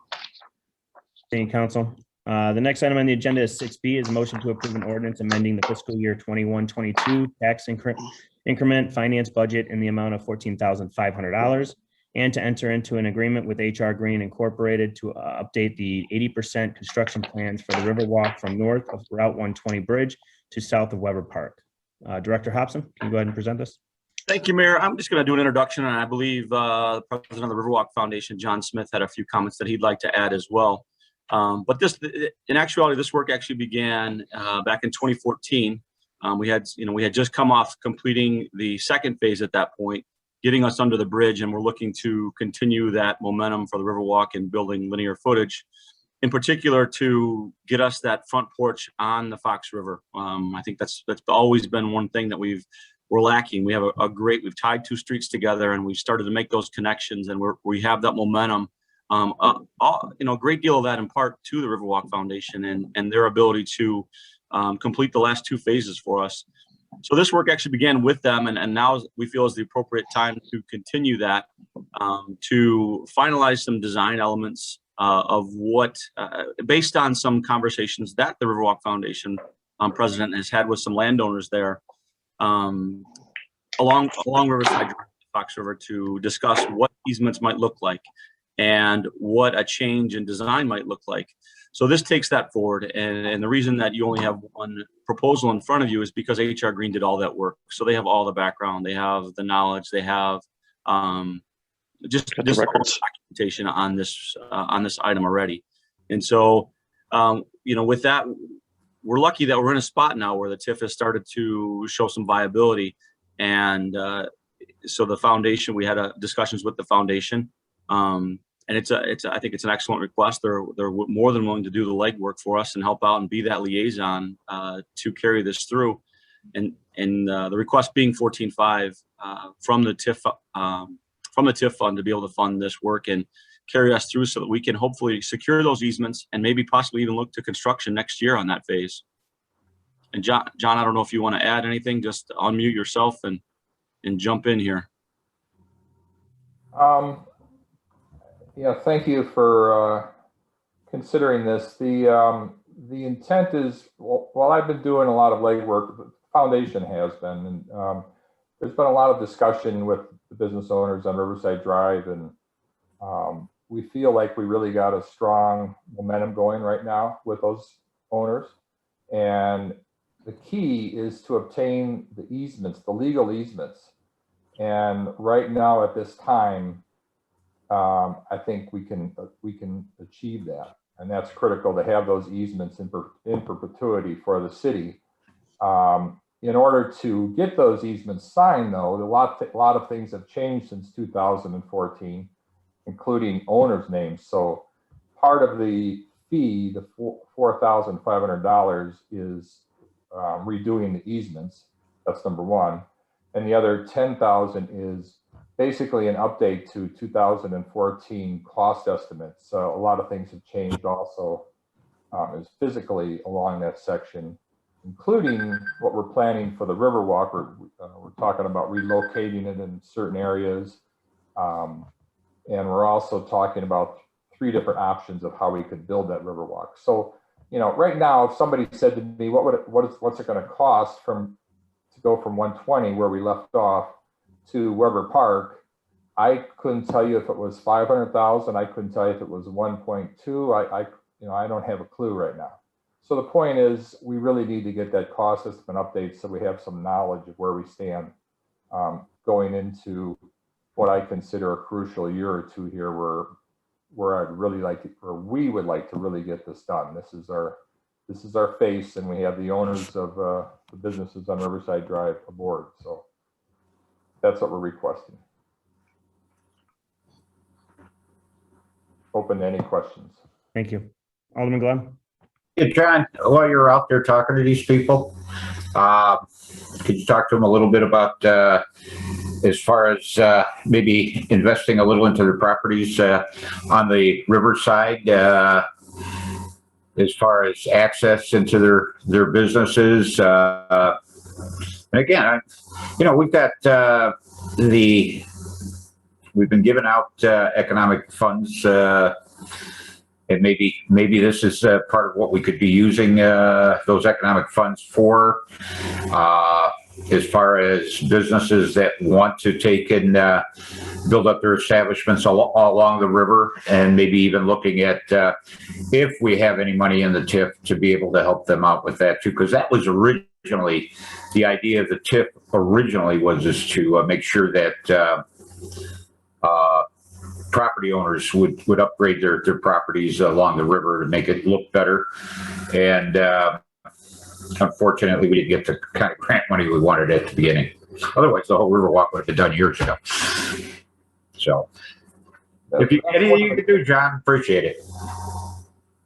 Thank you, council. The next item on the agenda is 6B is a motion to approve an ordinance amending the fiscal year 21-22 tax increment finance budget in the amount of $14,500 and to enter into an agreement with HR Green Incorporated to update the 80% construction plans for the Riverwalk from north of Route 120 Bridge to south of Weber Park. Director Hobson, can you go ahead and present this? Thank you, Mayor. I'm just going to do an introduction, and I believe the president of the Riverwalk Foundation, John Smith, had a few comments that he'd like to add as well. But this, in actuality, this work actually began back in 2014. We had just come off completing the second phase at that point, getting us under the bridge, and we're looking to continue that momentum for the Riverwalk and building linear footage, in particular to get us that front porch on the Fox River. I think that's always been one thing that we're lacking. We have we've tied two streets together, and we've started to make those connections, and we have that momentum. A great deal of that in part to the Riverwalk Foundation and their ability to complete the last two phases for us. So this work actually began with them, and now we feel is the appropriate time to continue that, to finalize some design elements of what, based on some conversations that the Riverwalk Foundation president has had with some landowners there along Riverside Drive, Fox River, to discuss what easements might look like and what a change in design might look like. So this takes that forward, and the reason that you only have one proposal in front of you is because HR Green did all that work. So they have all the background, they have the knowledge, they have just documentation on this item already. And so with that, we're lucky that we're in a spot now where the TIF has started to show some viability, and so the foundation, we had discussions with the foundation. And I think it's an excellent request. They're more than willing to do the legwork for us and help out and be that liaison to carry this through. And the request being 14.5 from the TIF fund to be able to fund this work and carry us through so that we can hopefully secure those easements and maybe possibly even look to construction next year on that phase. And John, I don't know if you want to add anything, just unmute yourself and jump in here. Yeah, thank you for considering this. The intent is, while I've been doing a lot of legwork, the foundation has been, and there's been a lot of discussion with the business owners on Riverside Drive, and we feel like we really got a strong momentum going right now with those owners. And the key is to obtain the easements, the legal easements. And right now at this time, I think we can achieve that, and that's critical to have those easements in perpetuity for the city. In order to get those easements signed, though, a lot of things have changed since 2014, including owners' names. So part of the fee, the $4,500, is redoing the easements. That's number one, and the other $10,000 is basically an update to 2014 cost estimates. So a lot of things have changed also is physically along that section, including what we're planning for the Riverwalk. We're talking about relocating it in certain areas. And we're also talking about 3 different options of how we could build that Riverwalk. So, right now, if somebody said to me, what's it going to cost to go from 120 where we left off to Weber Park, I couldn't tell you if it was 500,000. I couldn't tell you if it was 1.2. I don't have a clue right now. So the point is, we really need to get that cost estimate update so we have some knowledge of where we stand going into what I consider a crucial year or two here, where I'd really like to, or we would like to really get this done. This is our face, and we have the owners of the businesses on Riverside Drive aboard. So that's what we're requesting. Open to any questions. Thank you. Alderman Glad. Yeah, John, while you're out there talking to these people, could you talk to them a little bit about as far as maybe investing a little into their properties on the riverside, as far as access into their businesses. And again, we've got we've been giving out economic funds, and maybe this is part of what we could be using those economic funds for, as far as businesses that want to take and build up their establishments along the river, and maybe even looking at if we have any money in the TIF to be able to help them out with that too, because that was originally the idea of the TIF. Originally was is to make sure that property owners would upgrade their properties along the river to make it look better. And unfortunately, we didn't get the kind of grant money we wanted at the beginning. Otherwise, the whole Riverwalk would have been done years ago. So, if you anything you can do, John, appreciate it.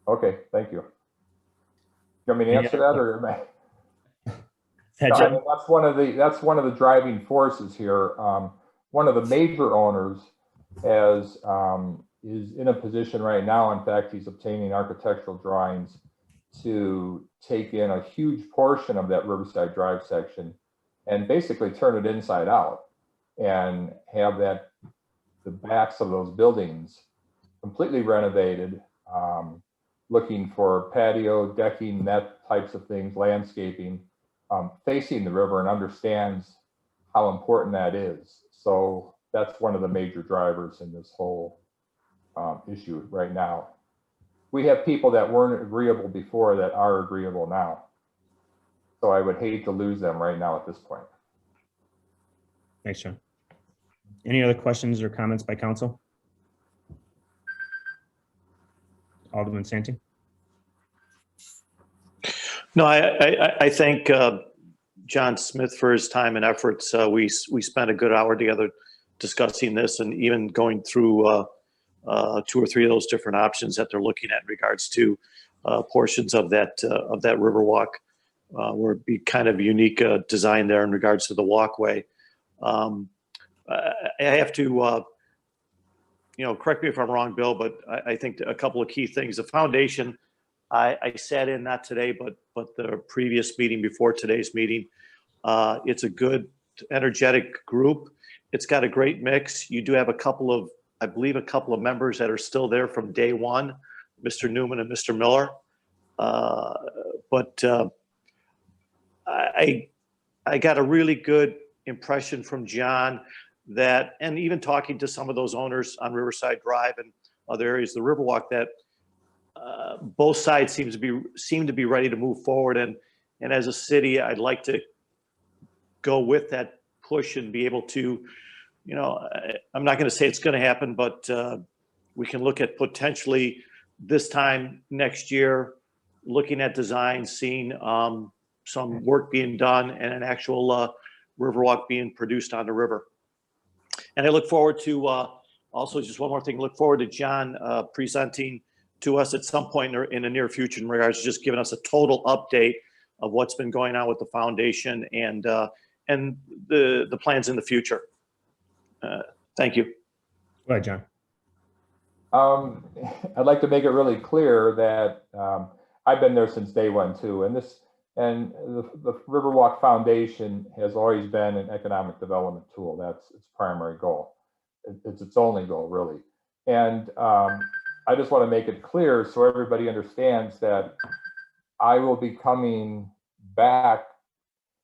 Okay, thank you. You want me to answer that, or am I? That's one of the driving forces here. One of the major owners is in a position right now. In fact, he's obtaining architectural drawings to take in a huge portion of that Riverside Drive section and basically turn it inside out and have the backs of those buildings completely renovated, looking for patio, decking, that types of things, landscaping, facing the river, and understands how important that is. So that's one of the major drivers in this whole issue right now. We have people that weren't agreeable before that are agreeable now. So I would hate to lose them right now at this point. Thanks, John. Any other questions or comments by council? Alderman Santee? No, I thank John Smith for his time and efforts. We spent a good hour together discussing this, and even going through 2 or 3 of those different options that they're looking at in regards to portions of that Riverwalk, where it'd be kind of unique design there in regards to the walkway. I have to, correct me if I'm wrong, Bill, but I think a couple of key things. The foundation, I sat in, not today, but the previous meeting before today's meeting. It's a good, energetic group. It's got a great mix. You do have I believe a couple of members that are still there from day one, Mr. Newman and Mr. Miller. But I got a really good impression from John that, and even talking to some of those owners on Riverside Drive and other areas of the Riverwalk, that both sides seem to be ready to move forward. And as a city, I'd like to go with that push and be able to, I'm not going to say it's going to happen, but we can look at potentially this time next year, looking at design, seeing some work being done, and an actual Riverwalk being produced on the river. And I look forward to, also just one more thing, look forward to John presenting to us at some point in the near future in regards to just giving us a total update of what's been going on with the foundation and the plans in the future. Thank you. Go ahead, John. I'd like to make it really clear that I've been there since day one too, and the Riverwalk Foundation has always been an economic development tool. That's its primary goal. It's its only goal, really. And I just want to make it clear so everybody understands that I will be coming back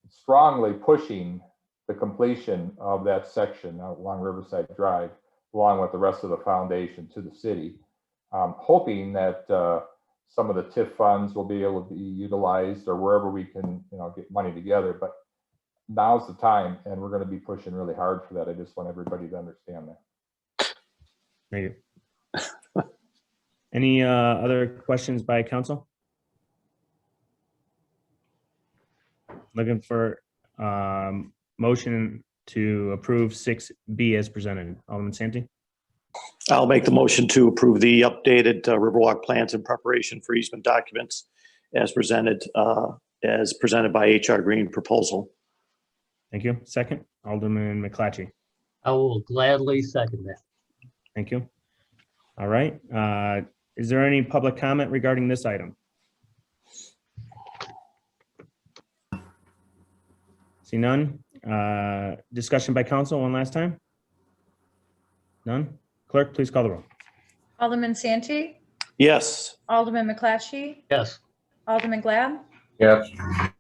strongly pushing the completion of that section out along Riverside Drive, along with the rest of the foundation, to the city, hoping that some of the TIF funds will be able to be utilized, or wherever we can, get money together. But now's the time, and we're going to be pushing really hard for that. I just want everybody to understand that. Thank you. Any other questions by council? Looking for motion to approve 6B as presented. Alderman Santee? I'll make the motion to approve the updated Riverwalk plans in preparation for easement documents as presented by HR Green proposal. Thank you. Second, Alderman McClatchy. I will gladly second that. Thank you. All right. Is there any public comment regarding this item? See none. Discussion by council one last time? None? Clerk, please call the roll. Alderman Santee, Yes. Alderman McClatchy, Yes. Alderman Glad, Yes.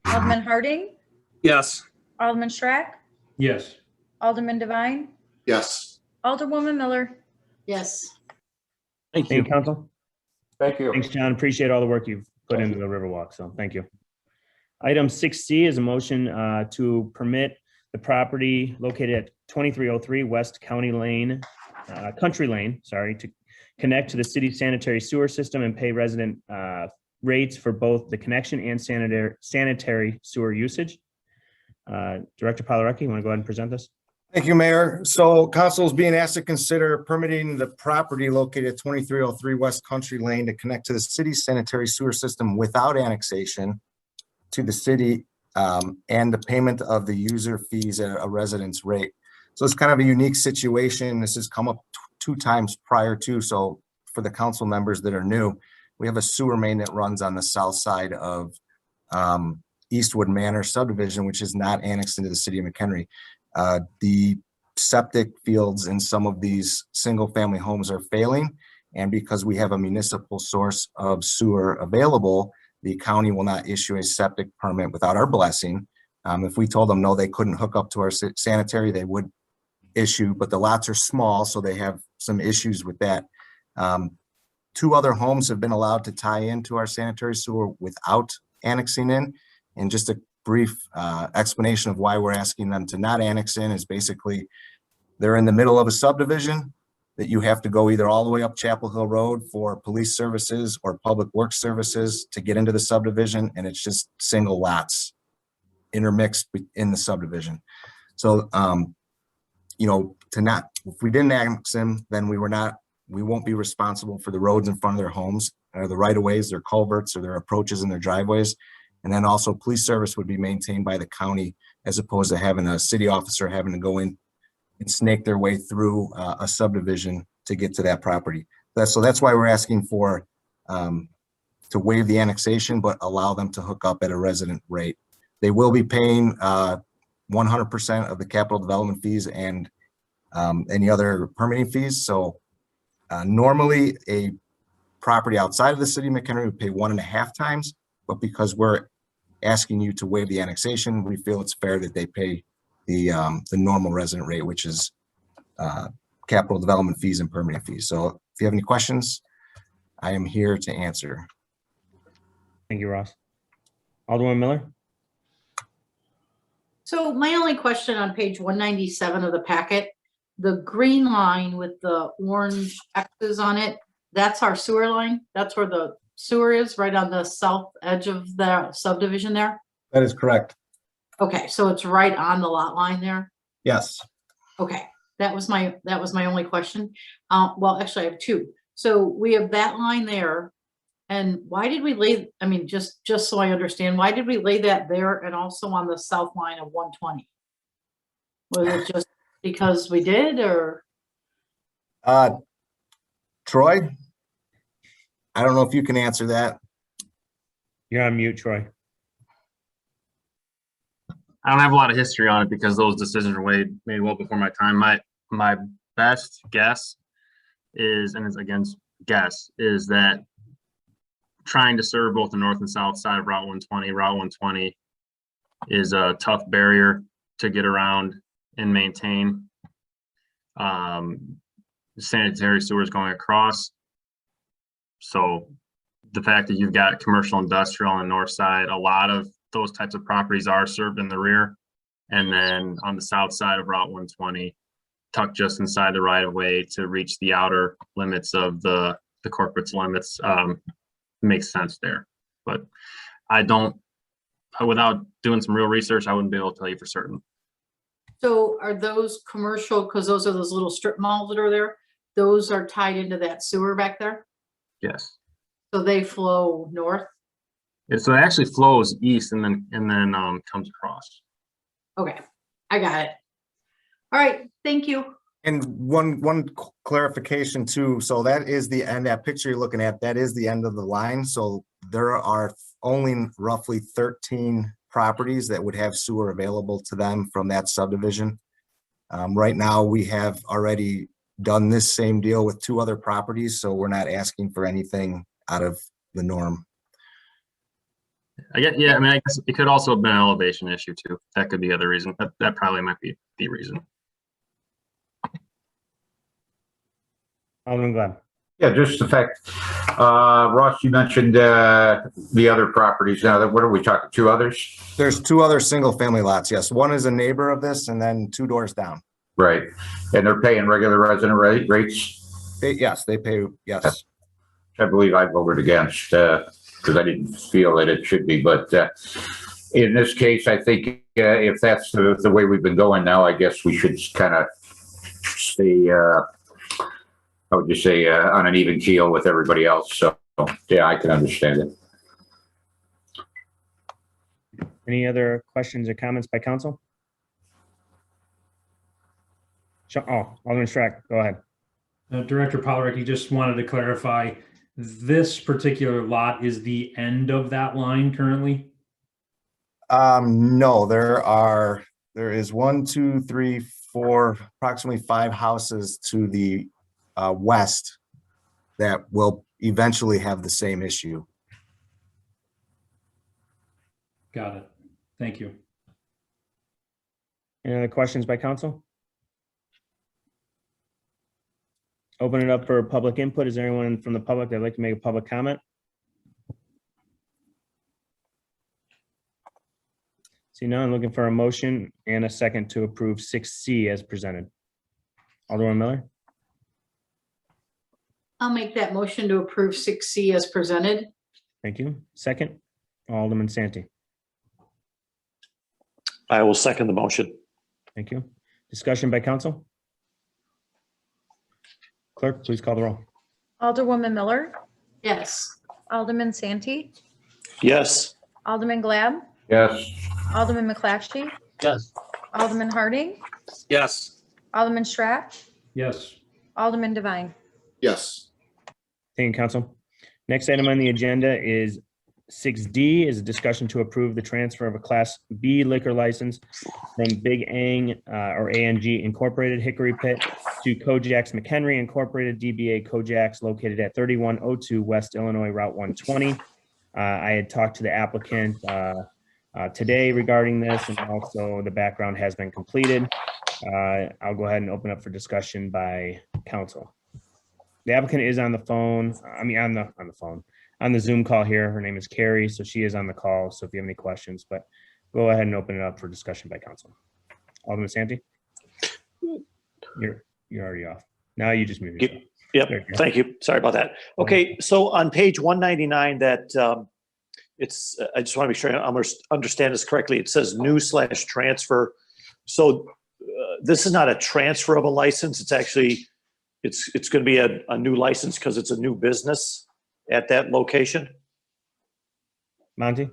Alderman Harding, Yes. Alderman Strack, Yes. Alderman Devine, Yes. Alderwoman Miller. Yes. Thank you, council. Thank you. Thanks, John. Appreciate all the work you've put into the Riverwalk, so thank you. Item 6C is a motion to permit the property located at 2303 West County Lane, Country Lane, to connect to the city sanitary sewer system and pay resident rates for both the connection and sanitary sewer usage. Director Palarecki, you want to go ahead and present this? Thank you, Mayor. So council is being asked to consider permitting the property located at 2303 West Country Lane to connect to the city's sanitary sewer system without annexation to the city and the payment of the user fees at a residence rate. So it's kind of a unique situation. This has come up 2 times prior to, so for the council members that are new, we have a sewer main that runs on the south side of Eastwood Manor subdivision, which is not annexed into the city of McHenry. The septic fields in some of these single family homes are failing. And because we have a municipal source of sewer available, the county will not issue a septic permit without our blessing. If we told them no, they couldn't hook up to our sanitary, they would issue, but the lots are small, so they have some issues with that. 2 other homes have been allowed to tie into our sanitary sewer without annexing in. And just a brief explanation of why we're asking them to not annex in is basically they're in the middle of a subdivision that you have to go either all the way up Chapel Hill Road for police services or public works services to get into the subdivision, and it's just single lots intermixed in the subdivision. So, if we didn't annex them, then we won't be responsible for the roads in front of their homes, or the right of ways, their culverts, or their approaches and their driveways. And then also police service would be maintained by the county as opposed to having a city officer having to go in and snake their way through a subdivision to get to that property. So that's why we're asking for to waive the annexation, but allow them to hook up at a resident rate. They will be paying 100% of the capital development fees and any other permitting fees. So normally a property outside of the city of McHenry would pay 1.5 times, but because we're asking you to waive the annexation, we feel it's fair that they pay the normal resident rate, which is capital development fees and permitting fees. So if you have any questions, I am here to answer. Thank you, Ross. Alderman Miller? So my only question on page 197 of the packet, the green line with the orange X's on it, that's our sewer line? That's where the sewer is, right on the south edge of the subdivision there? That is correct. Okay, so it's right on the lot line there? Yes. Okay, that was my only question. Well, actually I have 2. So we have that line there. And why did we lay, I mean, just so I understand, why did we lay that there and also on the south line of 120? Was it just because we did, or? Troy? I don't know if you can answer that. You're on mute, Troy. I don't have a lot of history on it because those decisions were made well before my time. My best guess is, and it's against guess, is that trying to serve both the north and south side of Route 120. Route 120 is a tough barrier to get around and maintain. Sanitary sewers going across. So the fact that you've got commercial industrial on the north side, a lot of those types of properties are served in the rear. And then on the south side of Route 120, tucked just inside the right of way to reach the outer limits of the corporate's limits, makes sense there. But without doing some real research, I wouldn't be able to tell you for certain. So are those commercial, because those are those little strip malls that are there, those are tied into that sewer back there? Yes. So they flow north? So it actually flows east and then comes across. Okay, I got it. All right, thank you. And one clarification too, so that is the end, that picture you're looking at, that is the end of the line. So there are only roughly 13 properties that would have sewer available to them from that subdivision. Right now, we have already done this same deal with 2 other properties, so we're not asking for anything out of the norm. I guess it could also have been an elevation issue too. That could be the other reason. That probably might be the reason. Alderman Glad. Yeah, just the fact, Ross, you mentioned the other properties. Now, what are we talking? 2 others? There's 2 other single-family lots, yes. One is a neighbor of this, and then 2 doors down. Right. And they're paying regular resident rates? Yes, they pay, yes. I believe I voted against because I didn't feel that it should be. But in this case, I think if that's the way we've been going now, I guess we should kind of stay, I would just say, on an even keel with everybody else. So, yeah, I can understand it. Any other questions or comments by council? Alderman Strack, go ahead. Director Pollock, you just wanted to clarify, this particular lot is the end of that line currently? No, there is 1, 2, 3, 4, approximately 5 houses to the west that will eventually have the same issue. Got it. Thank you. Any other questions by council? Open it up for public input. Is there anyone from the public that'd like to make a public comment? See none, looking for a motion and a second to approve 6C as presented. Alderman Miller? I'll make that motion to approve 6C as presented. Thank you. Second, Alderman Santee. I will second the motion. Thank you. Discussion by council? Clerk, please call the roll. Alderwoman Miller, Yes. Alderman Santee, Yes. Alderman Glad, Yes. Alderman McClatchy, Yes. Alderman Harding, Yes. Alderman Strack, Yes. Alderman Devine. Yes. Thank you, council. Next item on the agenda is 6D is a discussion to approve the transfer of a Class B liquor license from Big Ang or ANG Incorporated Hickory Pit to Kojak's McHenry Incorporated DBA Kojak's located at 3102 West Illinois Route 120. I had talked to the applicant today regarding this, and also the background has been completed. I'll go ahead and open up for discussion by council. The applicant is on the phone. On the Zoom call here. Her name is Carrie, so she is on the call. So if you have any questions, but go ahead and open it up for discussion by council. Alderman Santee? You're already off. Now you just mute yourself. Yep, thank you. Sorry about that. Okay, so on page 199, that it's, I just want to make sure I understand this correctly. It says new/transfer. So this is not a transfer of a license. It's actually, it's going to be a new license because it's a new business at that location? Monty?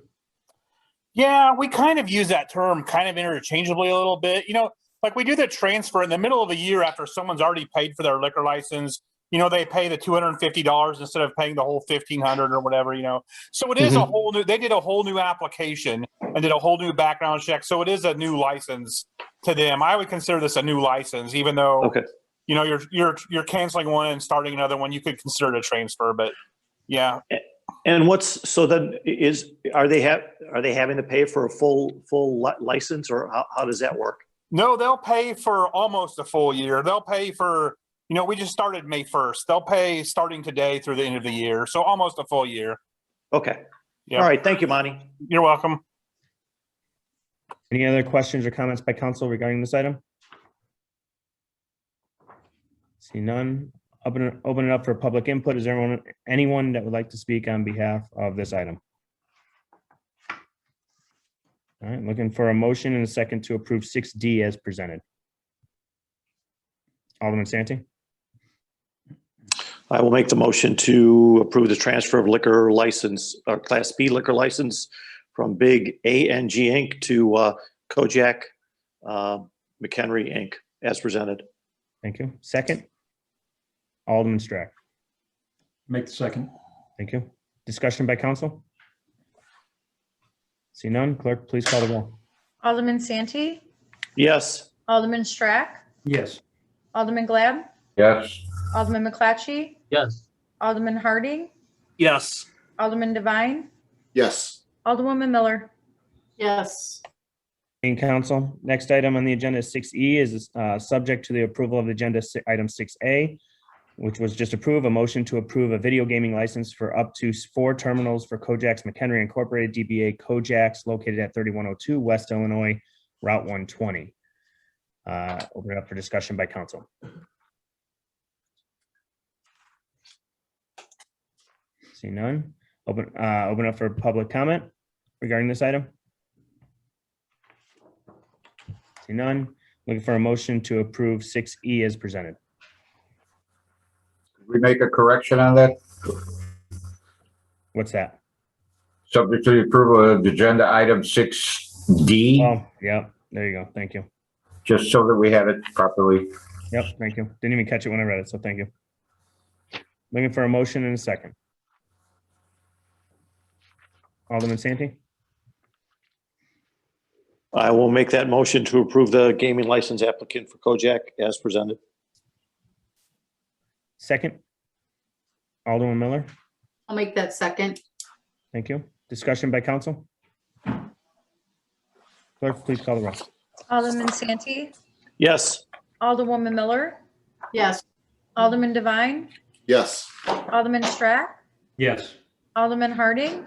Yeah, we kind of use that term kind of interchangeably a little bit. You know, like we do the transfer in the middle of the year after someone's already paid for their liquor license. You know, they pay the $250 instead of paying the whole $1,500 or whatever, you know. So it is a whole new, they did a whole new application and did a whole new background check. So it is a new license to them. I would consider this a new license, even though, you know, you're canceling one and starting another one. You could consider it a transfer, but yeah. And what's, so then are they having to pay for a full license, or how does that work? No, they'll pay for almost a full year. They'll pay for, you know, we just started May 1st. They'll pay starting today through the end of the year. So almost a full year. Okay. Yep. All right. Thank you, Monty. You're welcome. Any other questions or comments by council regarding this item? See none. Open it up for public input. Is there anyone that would like to speak on behalf of this item? All right, looking for a motion and a second to approve 6D as presented. Alderman Santee? I will make the motion to approve the transfer of liquor license, or Class B liquor license from Big ANG Inc. to Kojak McHenry Inc. as presented. Thank you. Second? Alderman Strack. Make the second. Thank you. Discussion by council? See none, clerk, please call the roll. Alderman Santee, Yes. Alderman Strack, Yes. Alderman Glad, Yes. Alderman McClatchy, Yes. Alderman Harding, Yes. Alderman Devine, Yes. Alderwoman Miller. Yes. In council, next item on the agenda is 6E is subject to the approval of agenda item 6A, which was just approved, a motion to approve a video gaming license for up to 4 terminals for Kojax McHenry Incorporated, DBA Kojax, located at 3102 West Illinois, Route 120. Open it up for discussion by council. See none. Open up for public comment regarding this item. See none. Looking for a motion to approve 6E as presented. We make a correction on that? What's that? Subject to the approval of agenda item 6D, Oh, yeah, there you go. Thank you. just so that we have it properly. Yep, thank you. Didn't even catch it when I read it, so thank you. Looking for a motion in a second. Alderman Santee? I will make that motion to approve the gaming license applicant for Kojak as presented. Second? Alderman Miller? I'll make that second. Thank you. Discussion by council? Clerk, please call the roll. Alderman Santee, Yes. Alderwoman Miller, Yes. Alderman Devine, Yes. Alderman Strack, Yes. Alderman Harding,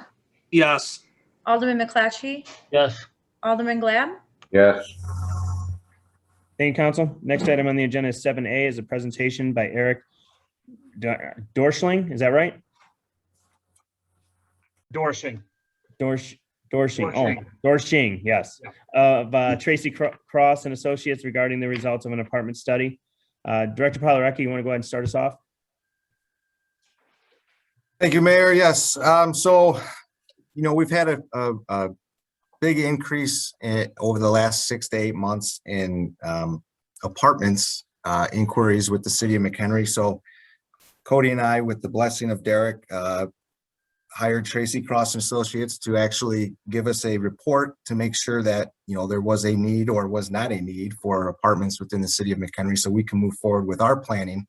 Yes. Alderman McClatchy, Yes. Alderman Glad, Yes. Thank you, council. Next item on the agenda is 7A is a presentation by Eric Dorschling. Is that right? Dorshing. Dorsching. Dorsching. Oh, Dorsching, yes. Of Tracy Cross and Associates regarding the results of an apartment study. Director Palarecki, you want to go ahead and start us off? Thank you, Mayor. Yes. So, we've had a big increase over the last 6 to 8 months in apartments inquiries with the city of McHenry. So Cody and I, with the blessing of Derek, hired Tracy Cross and Associates to actually give us a report to make sure that, there was a need or was not a need for apartments within the city of McHenry so we can move forward with our planning.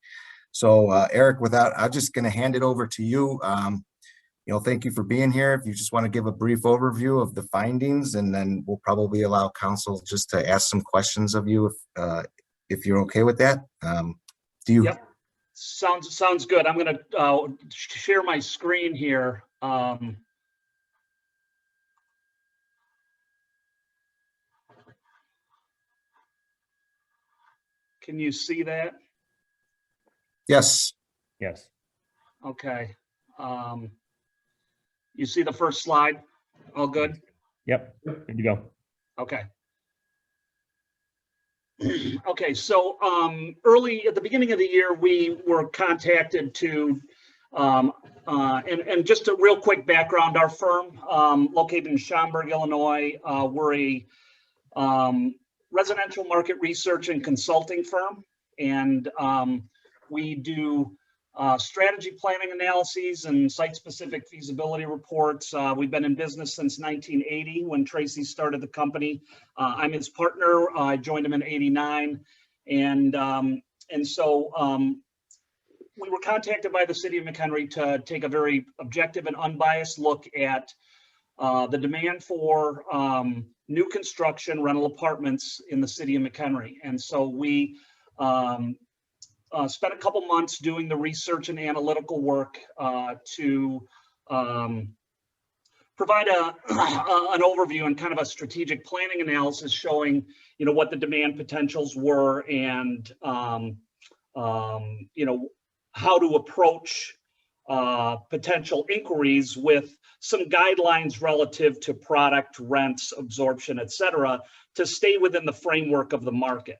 So Eric, I'm just going to hand it over to you. Thank you for being here. If you just want to give a brief overview of the findings, and then we'll probably allow council just to ask some questions of you if you're okay with that. Do you? Yep. Sounds good. I'm going to share my screen here. Can you see that? Yes. Yes. Okay. You see the first slide? All good? Yep. Good to go. Okay. Okay, so early at the beginning of the year, we were contacted to, and just a real quick background, our firm located in Schaumburg, Illinois, we're a residential market research and consulting firm, and we do strategy planning analyses and site-specific feasibility reports. We've been in business since 1980 when Tracy started the company. I'm his partner. I joined him in '89, and so we were contacted by the city of McHenry to take a very objective and unbiased look at the demand for new construction rental apartments in the city of McHenry, and so we spent a couple months doing the research and analytical work to provide an overview and kind of a strategic planning analysis showing, what the demand potentials were and, how to approach potential inquiries with some guidelines relative to product, rents, absorption, et cetera, to stay within the framework of the market.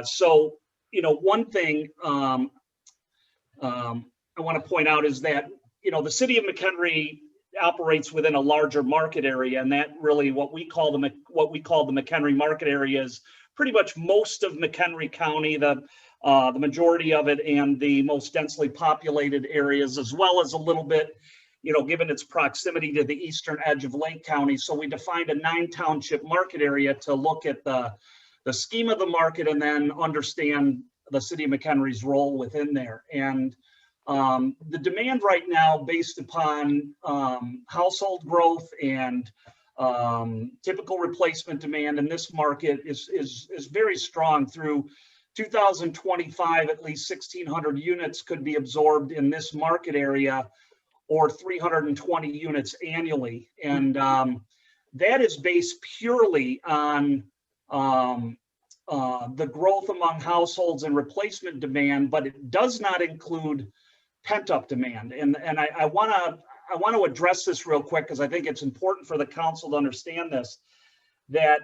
So, one thing I want to point out is that, the city of McHenry operates within a larger market area, and that really what we call the McHenry market area is pretty much most of McHenry County, the the majority of it and the most densely populated areas, as well as a little bit, given its proximity to the eastern edge of Lake County. So we defined a 9-township market area to look at the scheme of the market and then understand the city of McHenry's role within there. And the demand right now, based upon household growth and typical replacement demand in this market, is very strong. Through 2025, at least 1,600 units could be absorbed in this market area, or 320 units annually. And that is based purely on the growth among households and replacement demand, but it does not include pent-up demand. And I want to address this real quick, because I think it's important for the council to understand this, that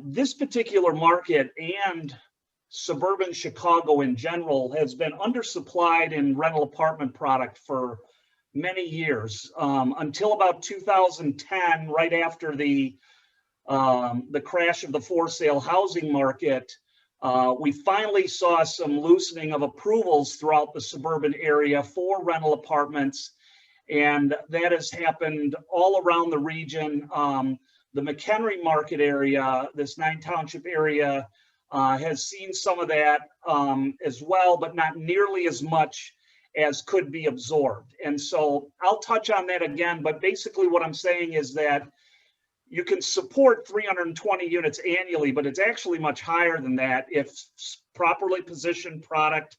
this particular market and suburban Chicago in general has been undersupplied in rental apartment product for many years, until about 2010, right after the crash of the for-sale housing market. We finally saw some loosening of approvals throughout the suburban area for rental apartments, and that has happened all around the region. The McHenry market area, this 9-township area, has seen some of that as well, but not nearly as much as could be absorbed. And so I'll touch on that again, but basically what I'm saying is that you can support 320 units annually, but it's actually much higher than that if properly positioned product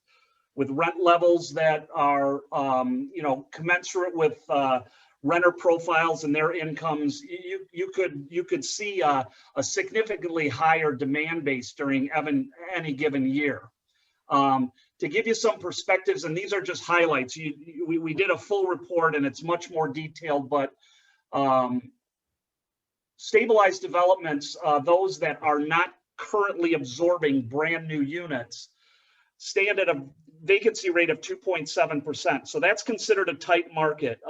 with rent levels that are, commensurate with renter profiles and their incomes. You could see a significantly higher demand base during any given year. To give you some perspectives, and these are just highlights. We did a full report and it's much more detailed, but stabilized developments, those that are not currently absorbing brand new units, stand at a vacancy rate of 2.7%. So that's considered a tight market.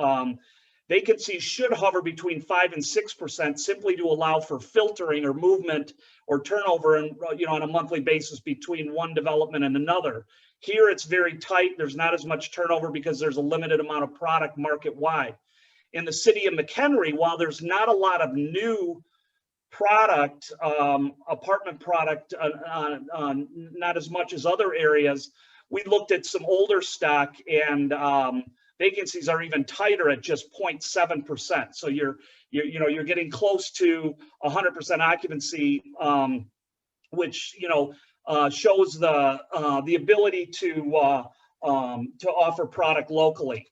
Vacancy should hover between 5 and 6%, simply to allow for filtering or movement or turnover and on a monthly basis between one development and another. Here it's very tight. There's not as much turnover because there's a limited amount of product market wide. In the city of McHenry, while there's not a lot of new product, apartment product, not as much as other areas, we looked at some older stock, and vacancies are even tighter at just 0.7%. So you're getting close to 100% occupancy, which shows the ability to offer product locally.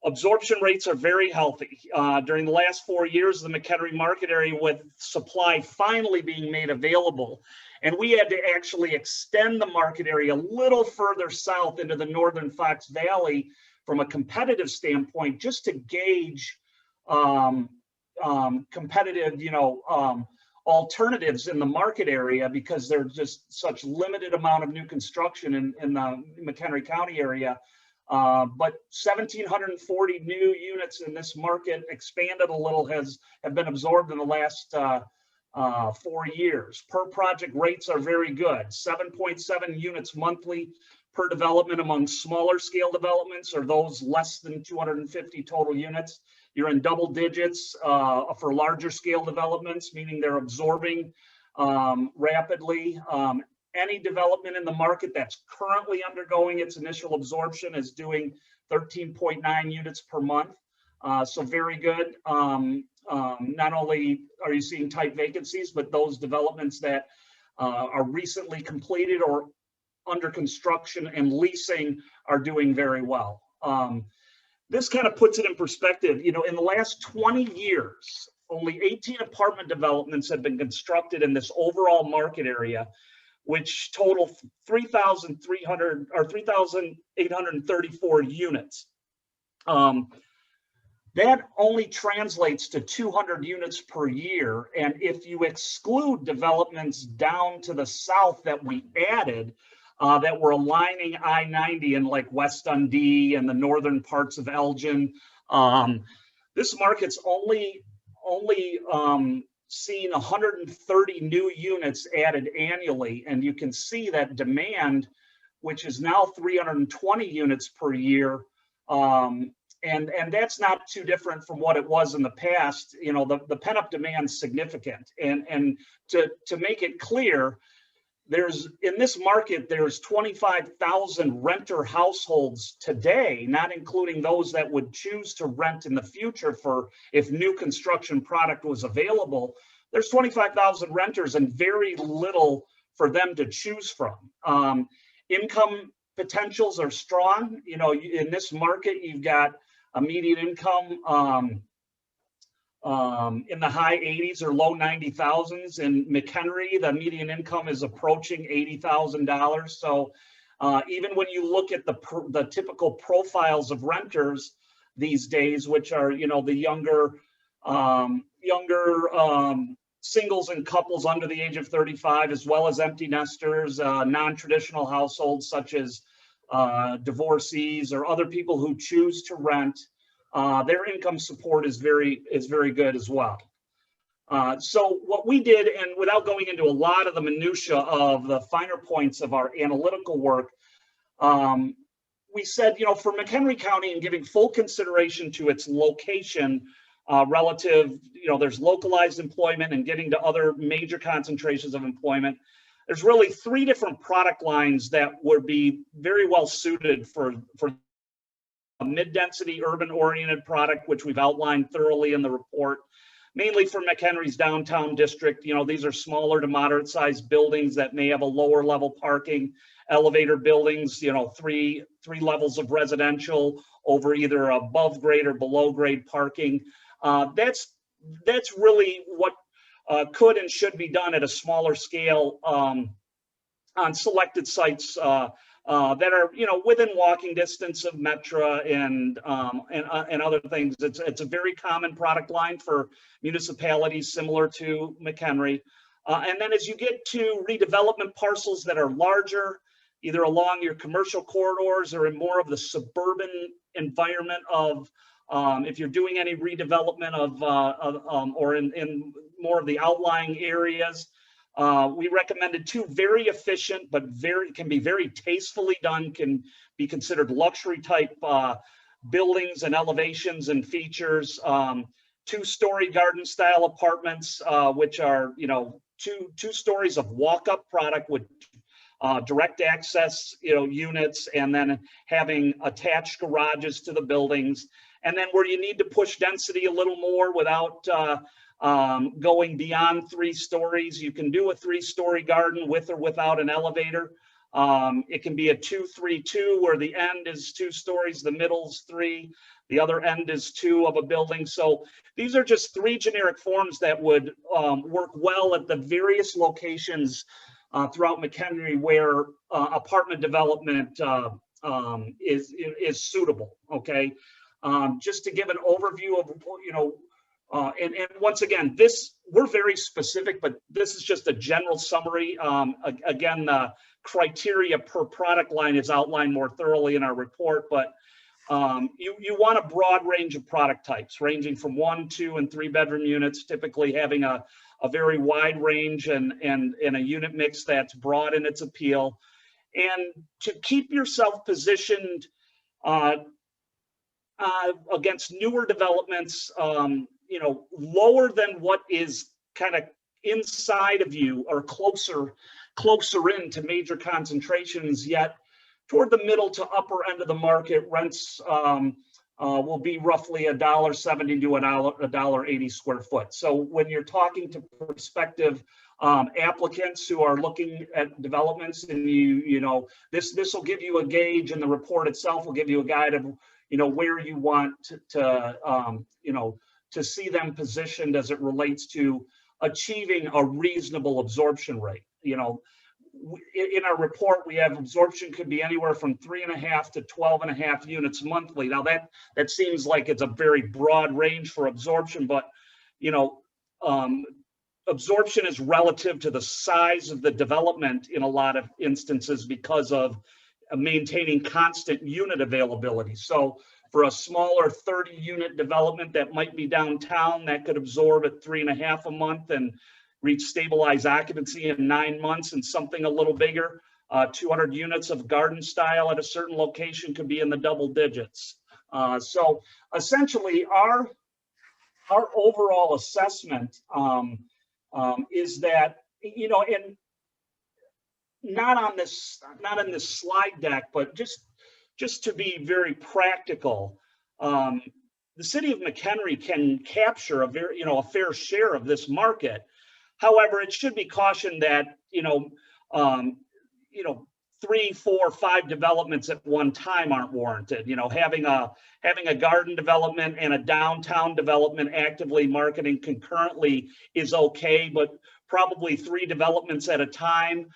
Absorption rates are very healthy. During the last 4 years, the McHenry market area, with supply finally being made available, and we had to actually extend the market area a little further south into the northern Fox Valley from a competitive standpoint, just to gauge competitive, alternatives in the market area, because there's just such limited amount of new construction in the McHenry County area. But 1,740 new units in this market, expanded a little, have been absorbed in the last 4 years. Per project rates are very good. 7.7 units monthly per development among smaller scale developments, or those less than 250 total units. You're in double digits for larger scale developments, meaning they're absorbing rapidly. Any development in the market that's currently undergoing its initial absorption is doing 13.9 units per month. So very good. Not only are you seeing tight vacancies, but those developments that are recently completed or under construction and leasing are doing very well. This kind of puts it in perspective. In the last 20 years, only 18 apartment developments have been constructed in this overall market area, which total 3,300 or 3,834 units. That only translates to 200 units per year. And if you exclude developments down to the south that we added, that were aligning I-90 in like West Dundee and the northern parts of Elgin, this market's only seeing 130 new units added annually. And you can see that demand, which is now 320 units per year. And that's not too different from what it was in the past. You know, the pent-up demand is significant. And to make it clear, in this market, there's 25,000 renter households today, not including those that would choose to rent in the future for if new construction product was available. There's 25,000 renters and very little for them to choose from. Income potentials are strong. You know, in this market, you've got a median income in the high 80s or low 90,000s. In McHenry, the median income is approaching $80,000. So even when you look at the typical profiles of renters these days, which are, you know, the younger singles and couples under the age of 35, as well as empty nesters, non-traditional households such as divorcees or other people who choose to rent, their income support is very good as well. So what we did, and without going into a lot of the minutia of the finer points of our analytical work, we said, you know, for McHenry County and giving full consideration to its location relative, you know, there's localized employment and getting to other major concentrations of employment. There's really 3 different product lines that would be very well suited for a mid-density urban-oriented product, which we've outlined thoroughly in the report, mainly for McHenry's downtown district. You know, these are smaller to moderate-sized buildings that may have a lower level parking, elevator buildings, you know, three levels of residential over either above grade or below grade parking. That's really what could and should be done at a smaller scale on selected sites that are, you know, within walking distance of Metra and other things. It's a very common product line for municipalities similar to McHenry. And then as you get to redevelopment parcels that are larger, either along your commercial corridors or in more of the suburban environment of, if you're doing any redevelopment or in more of the outlying areas, we recommended 2 very efficient, but can be very tastefully done, can be considered luxury type buildings and elevations and features. 2-story garden style apartments, which are, you know, two stories of walk-up product with direct access, you know, units, and then having attached garages to the buildings. And then where you need to push density a little more without going beyond 3 stories, you can do a 3-story garden with or without an elevator. It can be a 2-3-2 where the end is 2 stories, the middle's 3, the other end is 2 of a building. So these are just 3 generic forms that would work well at the various locations throughout McHenry where apartment development is suitable. Okay, just to give an overview of, you know, and once again, we're very specific, but this is just a general summary. Again, the criteria per product line is outlined more thoroughly in our report, but you want a broad range of product types, ranging from 1, 2, and 3 bedroom units, typically having a very wide range and a unit mix that's broad in its appeal. And to keep yourself positioned against newer developments, you know, lower than what is kind of inside of you or closer in to major concentrations, yet toward the middle to upper end of the market, rents will be roughly $1.70 to $1.80 square foot. So when you're talking to prospective applicants who are looking at developments, and you know, this will give you a gauge, and the report itself will give you a guide of, you know, where you want to you know, to see them positioned as it relates to achieving a reasonable absorption rate. You know, in our report, we have absorption could be anywhere from 3.5 to 12.5 units monthly. Now that seems like it's a very broad range for absorption, but, you know, absorption is relative to the size of the development in a lot of instances because of maintaining constant unit availability. So For a smaller 30-unit development that might be downtown, that could absorb at 3.5 a month and reach stabilized occupancy in 9 months. And something a little bigger, 200 units of garden style at a certain location could be in the double digits. So essentially our overall assessment is that, you know, and not in this slide deck, but just to be very practical, the city of McHenry can capture a fair share of this market. However, it should be cautioned that, 3, 4, 5 developments at one time aren't warranted. Having a garden development and a downtown development actively marketing concurrently is okay, but probably 3 developments at a time,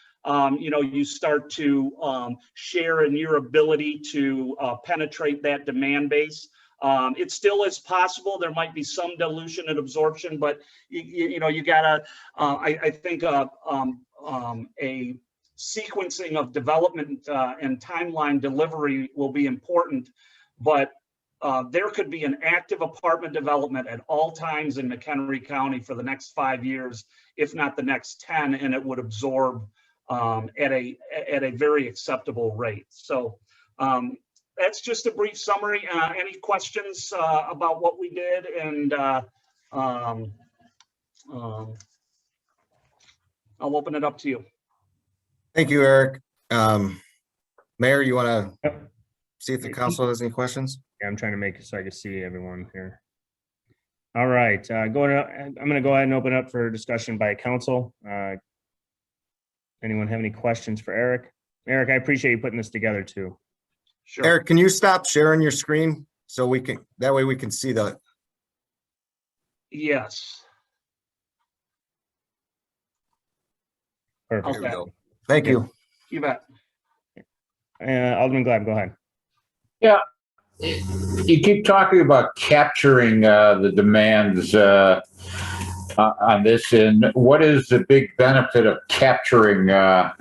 you start to share in your ability to penetrate that demand base. It still is possible. There might be some dilution and absorption, but you gotta, I think a sequencing of development and timeline delivery will be important, but there could be an active apartment development at all times in McHenry County for the next 5 years, if not the next 10, and it would absorb at a very acceptable rate. So that's just a brief summary. Any questions about what we did? And I'll open it up to you. Thank you, Eric. Mayor, you want to see if the council has any questions? Yeah, I'm trying to make it so I can see everyone here. All right, I'm going to go ahead and open up for discussion by council. Anyone have any questions for Eric? Eric, I appreciate you putting this together too. Sure. Eric, can you stop sharing your screen so we can, that way we can see the. Yes. Perfect. Okay. Thank you. You bet. Alderman Glad, go ahead. Yeah, you keep talking about capturing the demands on this, and what is the big benefit of capturing the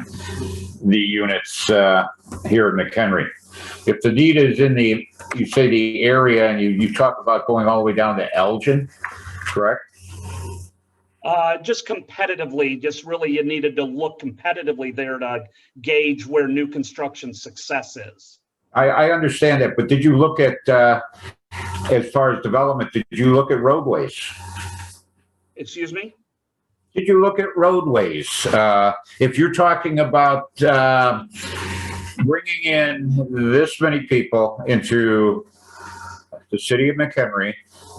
units here in McHenry? If the need is in the, you say the area, and you talk about going all the way down to Elgin, correct? Just competitively, just really you needed to look competitively there to gauge where new construction success is. I understand that, but did you look at, as far as development, did you look at roadways? Excuse me? Did you look at roadways? If you're talking about bringing in this many people into the city of McHenry,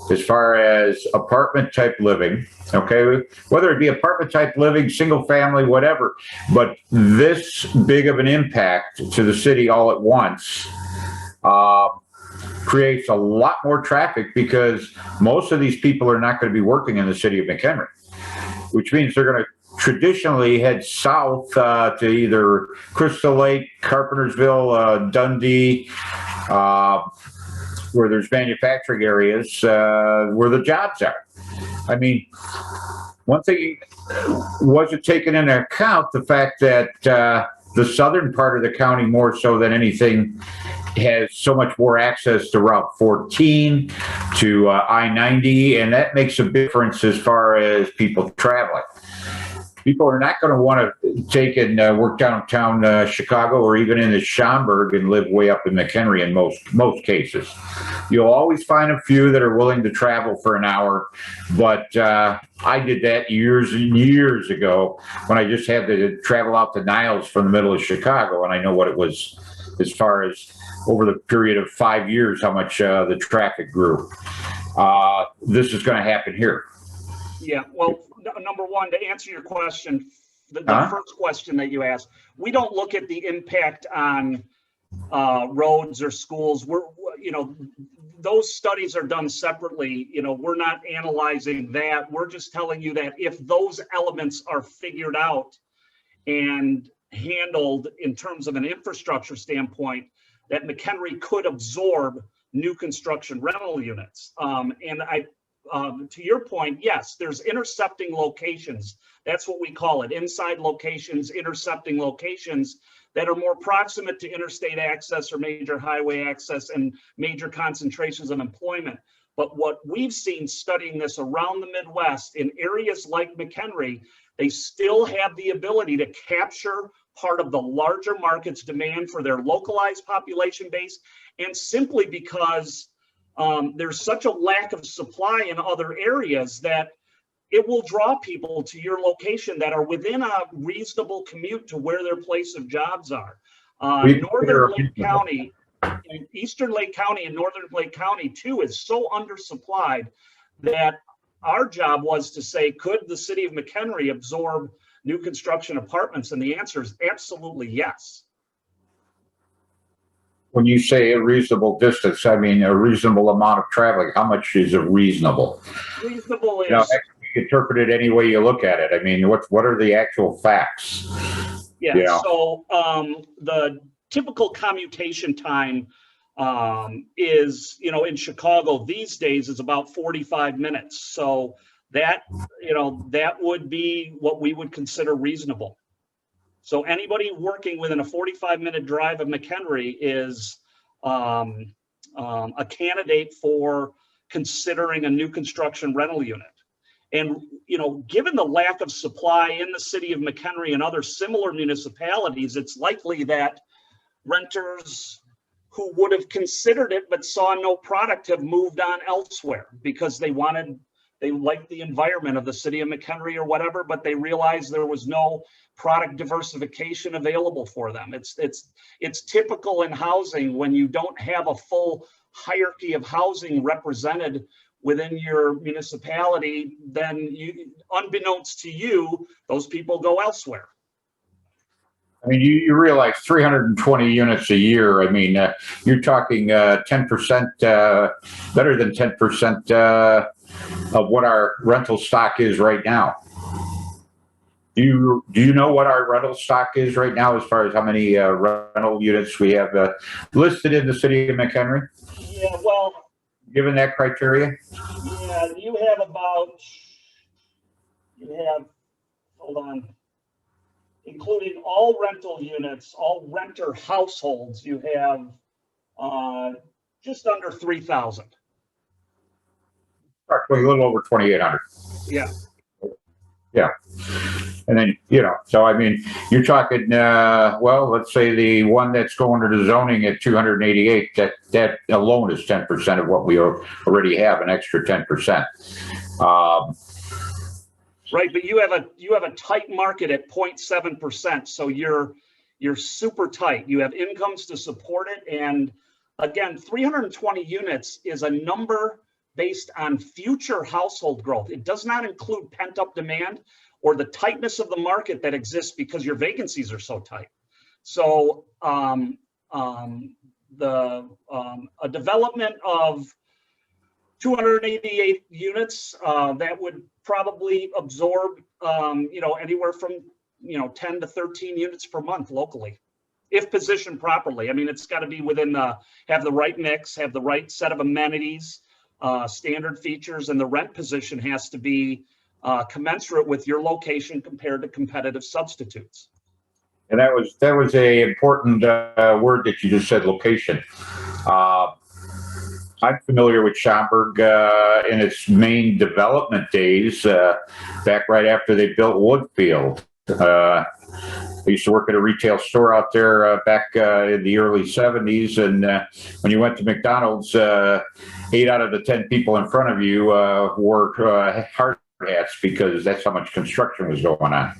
as far as apartment type living, okay, whether it be apartment type living, single family, whatever, but this big of an impact to the city all at once creates a lot more traffic, because most of these people are not going to be working in the city of McHenry, which means they're going to traditionally head south to either Crystal Lake, Carpentersville, Dundee, where there's manufacturing areas where the jobs are. I mean, one thing wasn't taken into account, the fact that the southern part of the county, more so than anything, has so much more access to Route 14, to I-90, and that makes a difference as far as people traveling. People are not going to want to take and work downtown Chicago, or even in the Schaumburg, and live way up in McHenry in most cases. You'll always find a few that are willing to travel for an hour, but I did that years and years ago when I just had to travel out to Niles from the middle of Chicago, and I know what it was as far as over the period of 5 years, how much the traffic grew. This is going to happen here. Yeah, well, number one, to answer your question, the first question that you asked, we don't look at the impact on roads or schools. Those studies are done separately. We're not analyzing that. We're just telling you that if those elements are figured out and handled in terms of an infrastructure standpoint, that McHenry could absorb new construction rental units. And to your point, yes, there's intercepting locations. That's what we call it, inside locations, intercepting locations that are more proximate to interstate access or major highway access and major concentrations of employment. But what we've seen studying this around the Midwest in areas like McHenry, they still have the ability to capture part of the larger market's demand for their localized population base, and simply because there's such a lack of supply in other areas that it will draw people to your location that are within a reasonable commute to where their place of jobs are. Northern Lake County, Eastern Lake County and Northern Lake County too is so undersupplied that our job was to say, could the city of McHenry absorb new construction apartments? And the answer is absolutely yes. When you say a reasonable distance, I mean a reasonable amount of traveling. How much is a reasonable? Reasonable is, You know, that can be interpreted any way you look at it. I mean, what are the actual facts? yeah. You know? So the typical commutation time is, you know, in Chicago these days is about 45 minutes. So that, you know, that would be what we would consider reasonable. So anybody working within a 45-minute drive of McHenry is a candidate for considering a new construction rental unit. And, you know, given the lack of supply in the city of McHenry and other similar municipalities, it's likely that renters who would have considered it but saw no product have moved on elsewhere because they liked the environment of the city of McHenry or whatever, but they realized there was no product diversification available for them. It's typical in housing when you don't have a full hierarchy of housing represented within your municipality, then you, unbeknownst to you, those people go elsewhere. I mean, you realize 320 units a year. I mean, you're talking 10%, better than 10% of what our rental stock is right now. Do you know what our rental stock is right now as far as how many rental units we have listed in the city of McHenry? Yeah, well, given that criteria? Yeah, hold on, including all rental units, all renter households, you have just under 3,000. Approximately a little over 2,800. Yeah. Yeah. And then, you know, so I mean, you're talking, well, let's say the one that's going to the zoning at 288, that alone is 10% of what we already have, an extra 10%. Right, but you have a tight market at 0.7%, so you're super tight. You have incomes to support it, and again, 320 units is a number based on future household growth. It does not include pent-up demand or the tightness of the market that exists because your vacancies are so tight. So a development of 288 units that would probably absorb anywhere from 10 to 13 units per month locally, if positioned properly. I mean, it's got to be within have the right mix, have the right set of amenities, standard features, and the rent position has to be commensurate with your location compared to competitive substitutes. And that was a important word that you just said, location. I'm familiar with Schaumburg in its main development days, back right after they built Woodfield. I used to work at a retail store out there back in the early 70s, and when you went to McDonald's, 8 out of the 10 people in front of you wore hard hats because that's how much construction was going on.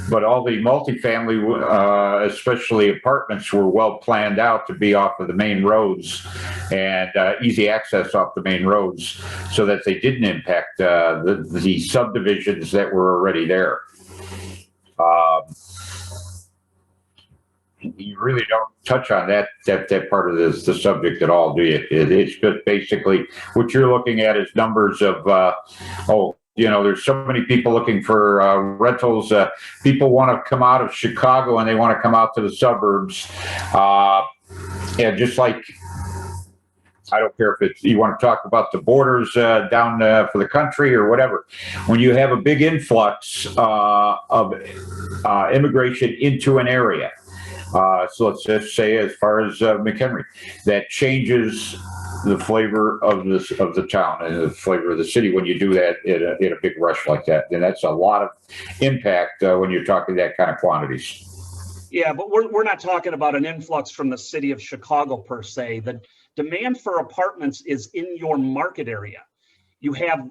But all the multifamily, especially apartments, were well planned out to be off of the main roads and easy access off the main roads so that they didn't impact the subdivisions that were already there. You really don't touch on that part of the subject at all, do you? It's just basically what you're looking at is numbers of, there's so many people looking for rentals. People want to come out of Chicago and they want to come out to the suburbs. And just like I don't care if it's, you want to talk about the borders down for the country or whatever. When you have a big influx of immigration into an area, so let's just say as far as McHenry, that changes the flavor of the town and the flavor of the city when you do that in a big rush like that. And that's a lot of impact when you're talking that kind of quantities. Yeah, but we're not talking about an influx from the city of Chicago per se. The demand for apartments is in your market area. You have,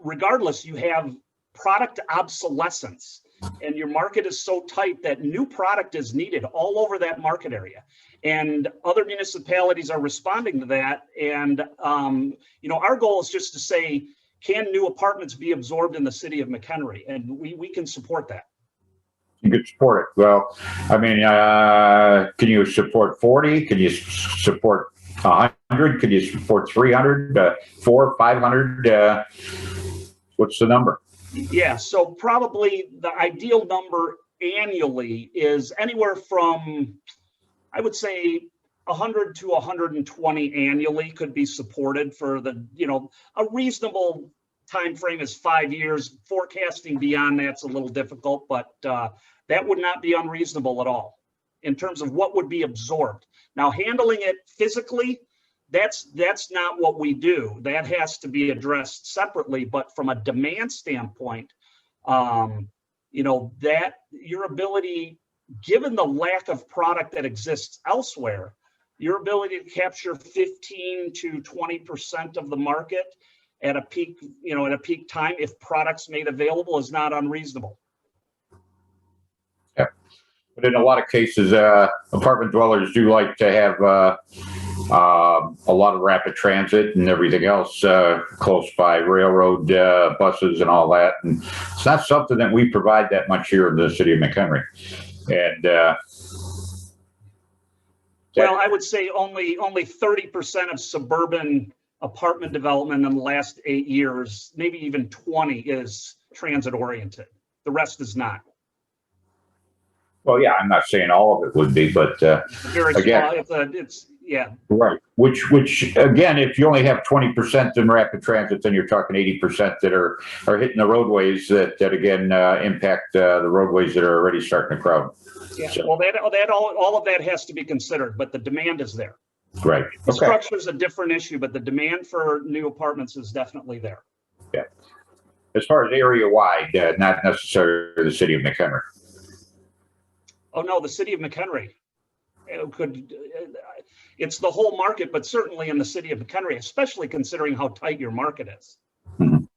regardless, you have product obsolescence, and your market is so tight that new product is needed all over that market area. And other municipalities are responding to that. And, you know, our goal is just to say, can new apartments be absorbed in the city of McHenry? And we can support that. You could support it. Well, I mean, can you support 40? Can you support 100? Can you support 300, 400, 500? What's the number? Yeah, so probably the ideal number annually is anywhere from, I would say, 100 to 120 annually could be supported for the, you know, a reasonable time frame is 5 years. Forecasting beyond that's a little difficult, but that would not be unreasonable at all in terms of what would be absorbed. Now, handling it physically, that's not what we do. That has to be addressed separately. But from a demand standpoint, you know, that your ability, given the lack of product that exists elsewhere, your ability to capture 15 to 20% of the market at a peak, you know, at a peak time, if products made available, is not unreasonable. Yeah, but in a lot of cases, apartment dwellers do like to have a lot of rapid transit and everything else close by, railroad, buses and all that. And it's not something that we provide that much here in the city of McHenry. And well, I would say only 30% of suburban apartment development in the last 8 years, maybe even 20, is transit oriented. The rest is not. Well, yeah, I'm not saying all of it would be, but Very again, small. It's yeah. Right. Which again, if you only have 20% in rapid transit, then you're talking 80% that are hitting the roadways that again impact the roadways that are already starting to crowd. Yeah. So, Well, all of that has to be considered, but the demand is there. right. The Okay. structure is a different issue, but the demand for new apartments is definitely there. Yeah. As far as area wide, not necessarily the city of McHenry. Oh no, the city of McHenry. It's the whole market, but certainly in the city of McHenry, especially considering how tight your market is. Mhm.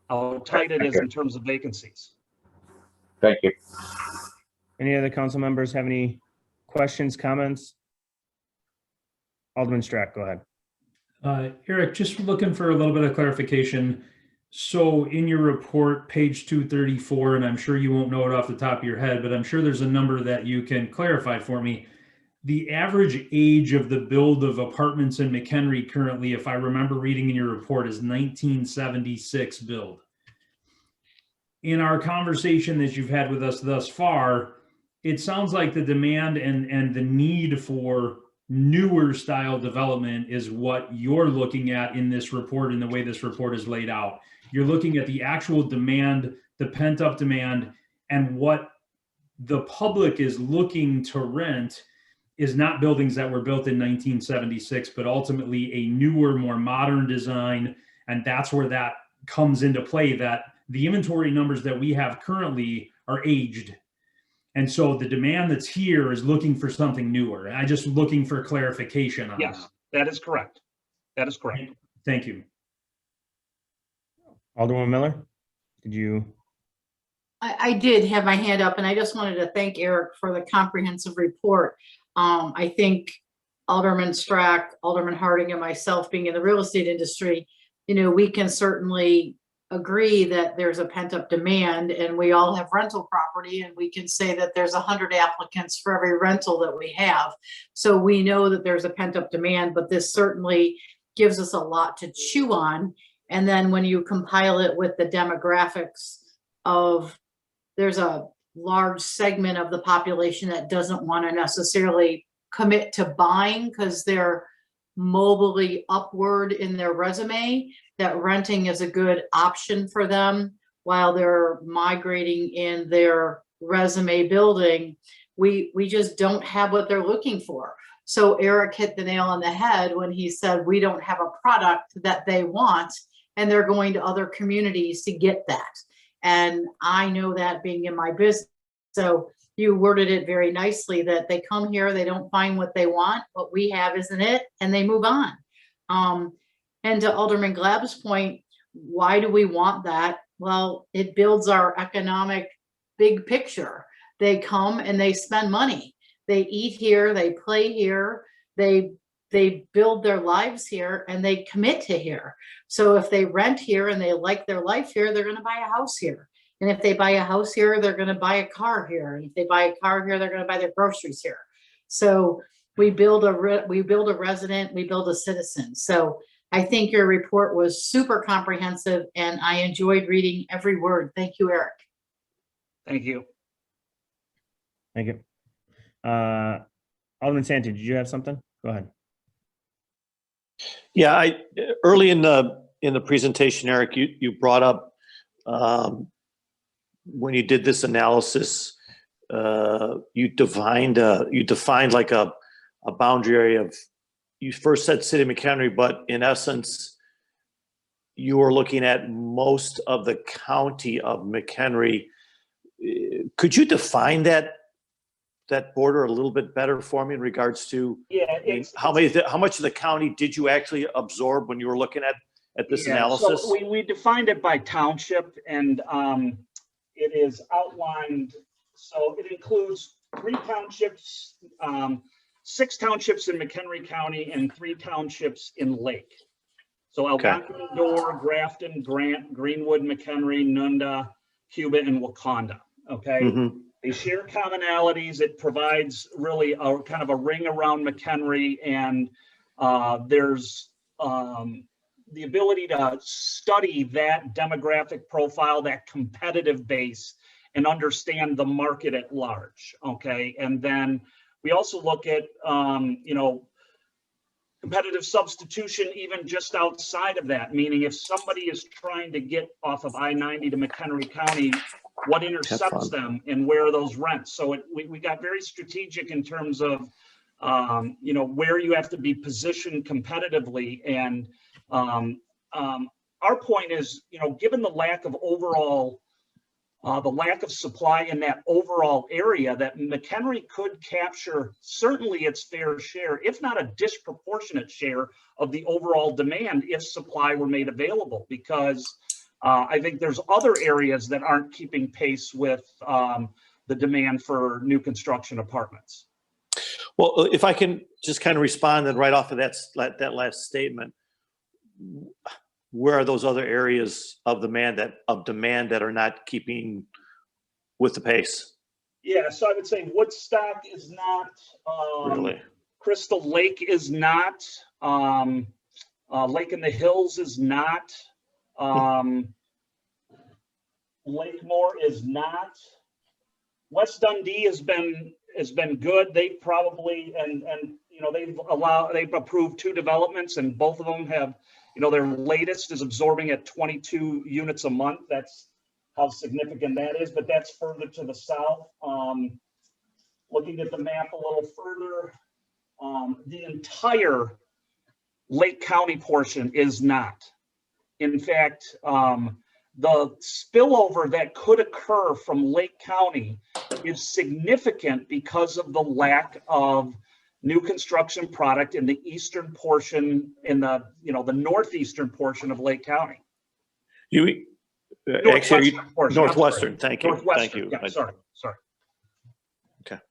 How tight it is in terms of vacancies. Thank you. Any other council members have any questions, comments? Alderman Strack, go ahead. Eric, just looking for a little bit of clarification. So in your report, page 234, and I'm sure you won't know it off the top of your head, but I'm sure there's a number that you can clarify for me. The average age of the build of apartments in McHenry currently, if I remember reading in your report, is 1976 build. In our conversation that you've had with us thus far, it sounds like the demand and the need for newer style development is what you're looking at in this report and the way this report is laid out. You're looking at the actual demand, the pent up demand, and what the public is looking to rent is not buildings that were built in 1976, but ultimately a newer, more modern design. And that's where that comes into play, that the inventory numbers that we have currently are aged. And so the demand that's here is looking for something newer. I'm just looking for clarification on Yes, that is correct. That is correct. Thank you. Alderman Miller, did you? I did have my hand up, and I just wanted to thank Eric for the comprehensive report. I think Alderman Strack, Alderman Harding, and myself, being in the real estate industry, you know, we can certainly agree that there's a pent-up demand, and we all have rental property, and we can say that there's 100 applicants for every rental that we have. So we know that there's a pent-up demand, but this certainly gives us a lot to chew on. And then when you compile it with the demographics of, there's a large segment of the population that doesn't want to necessarily commit to buying because they're mobily upward in their resume, that renting is a good option for them while they're migrating in their resume building. We just don't have what they're looking for. So Eric hit the nail on the head when he said we don't have a product that they want, and they're going to other communities to get that. And I know that being in my business. So you worded it very nicely that they come here, they don't find what they want, what we have isn't it, and they move on. And to Alderman Glabb's point, why do we want that? Well, it builds our economic big picture. They come and they spend money. They eat here, they play here, they build their lives here, and they commit to here. So if they rent here and they like their life here, they're going to buy a house here. And if they buy a house here, they're going to buy a car here. And if they buy a car here, they're going to buy their groceries here. So we build a resident, we build a citizen. So I think your report was super comprehensive, and I enjoyed reading every word. Thank you, Eric. Thank you. Thank you. Alderman Santi, did you have something? Go ahead. Yeah, early in the presentation, Eric, you brought up when you did this analysis, you defined like a boundary area of, you first said City of McHenry, but in essence, you were looking at most of the county of McHenry. Could you define that border a little bit better for me in regards to how much of the county did you actually absorb when you were looking at this analysis? So we defined it by township, and it is outlined. So it includes 3 townships, 6 townships in McHenry County and 3 townships in Lake. So Algonquin, Door, Grafton, Grant, Greenwood, McHenry, Nunda, Cuba, and Wakanda. Okay. Mm-hmm. They share commonalities. It provides really a kind of a ring around McHenry, and there's the ability to study that demographic profile, that competitive base, and understand the market at large. Okay, and then we also look at competitive substitution even just outside of that, meaning if somebody is trying to get off of I-90 to McHenry County, what intercepts them and where are those rents? So we got very strategic in terms of where you have to be positioned competitively. And our point is, given the lack of overall the lack of supply in that overall area, that McHenry could capture certainly its fair share, if not a disproportionate share of the overall demand if supply were made available, because I think there's other areas that aren't keeping pace with the demand for new construction apartments. Well, if I can just kind of respond then right off of that last statement, where are those other areas of demand that are not keeping with the pace? Yeah, so I would say Woodstock is not. Really? Crystal Lake is not. Lake in the Hills is not. Lakemore is not. West Dundee has been good. They probably they've approved 2 developments, and both of them have. Their latest is absorbing at 22 units a month. That's how significant that is, but that's further to the south. Looking at the map a little further, the entire Lake County portion is not. In fact, the spillover that could occur from Lake County is significant because of the lack of new construction product in the eastern portion, in the northeastern portion of Lake County. Northwestern. Thank you. Thank you. Yeah, sorry. Okay.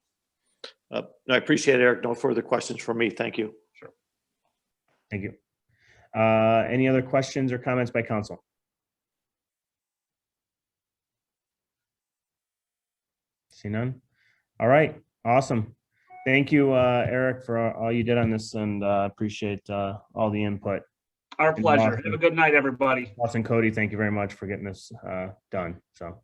I appreciate it, Eric. No further questions from me. Thank you. Sure. Thank you. Any other questions or comments by council? See none? All right. Awesome. Thank you, Eric, for all you did on this, and appreciate all the input. Our pleasure. Have a good night, everybody. Ross and Cody, thank you very much for getting this done. So,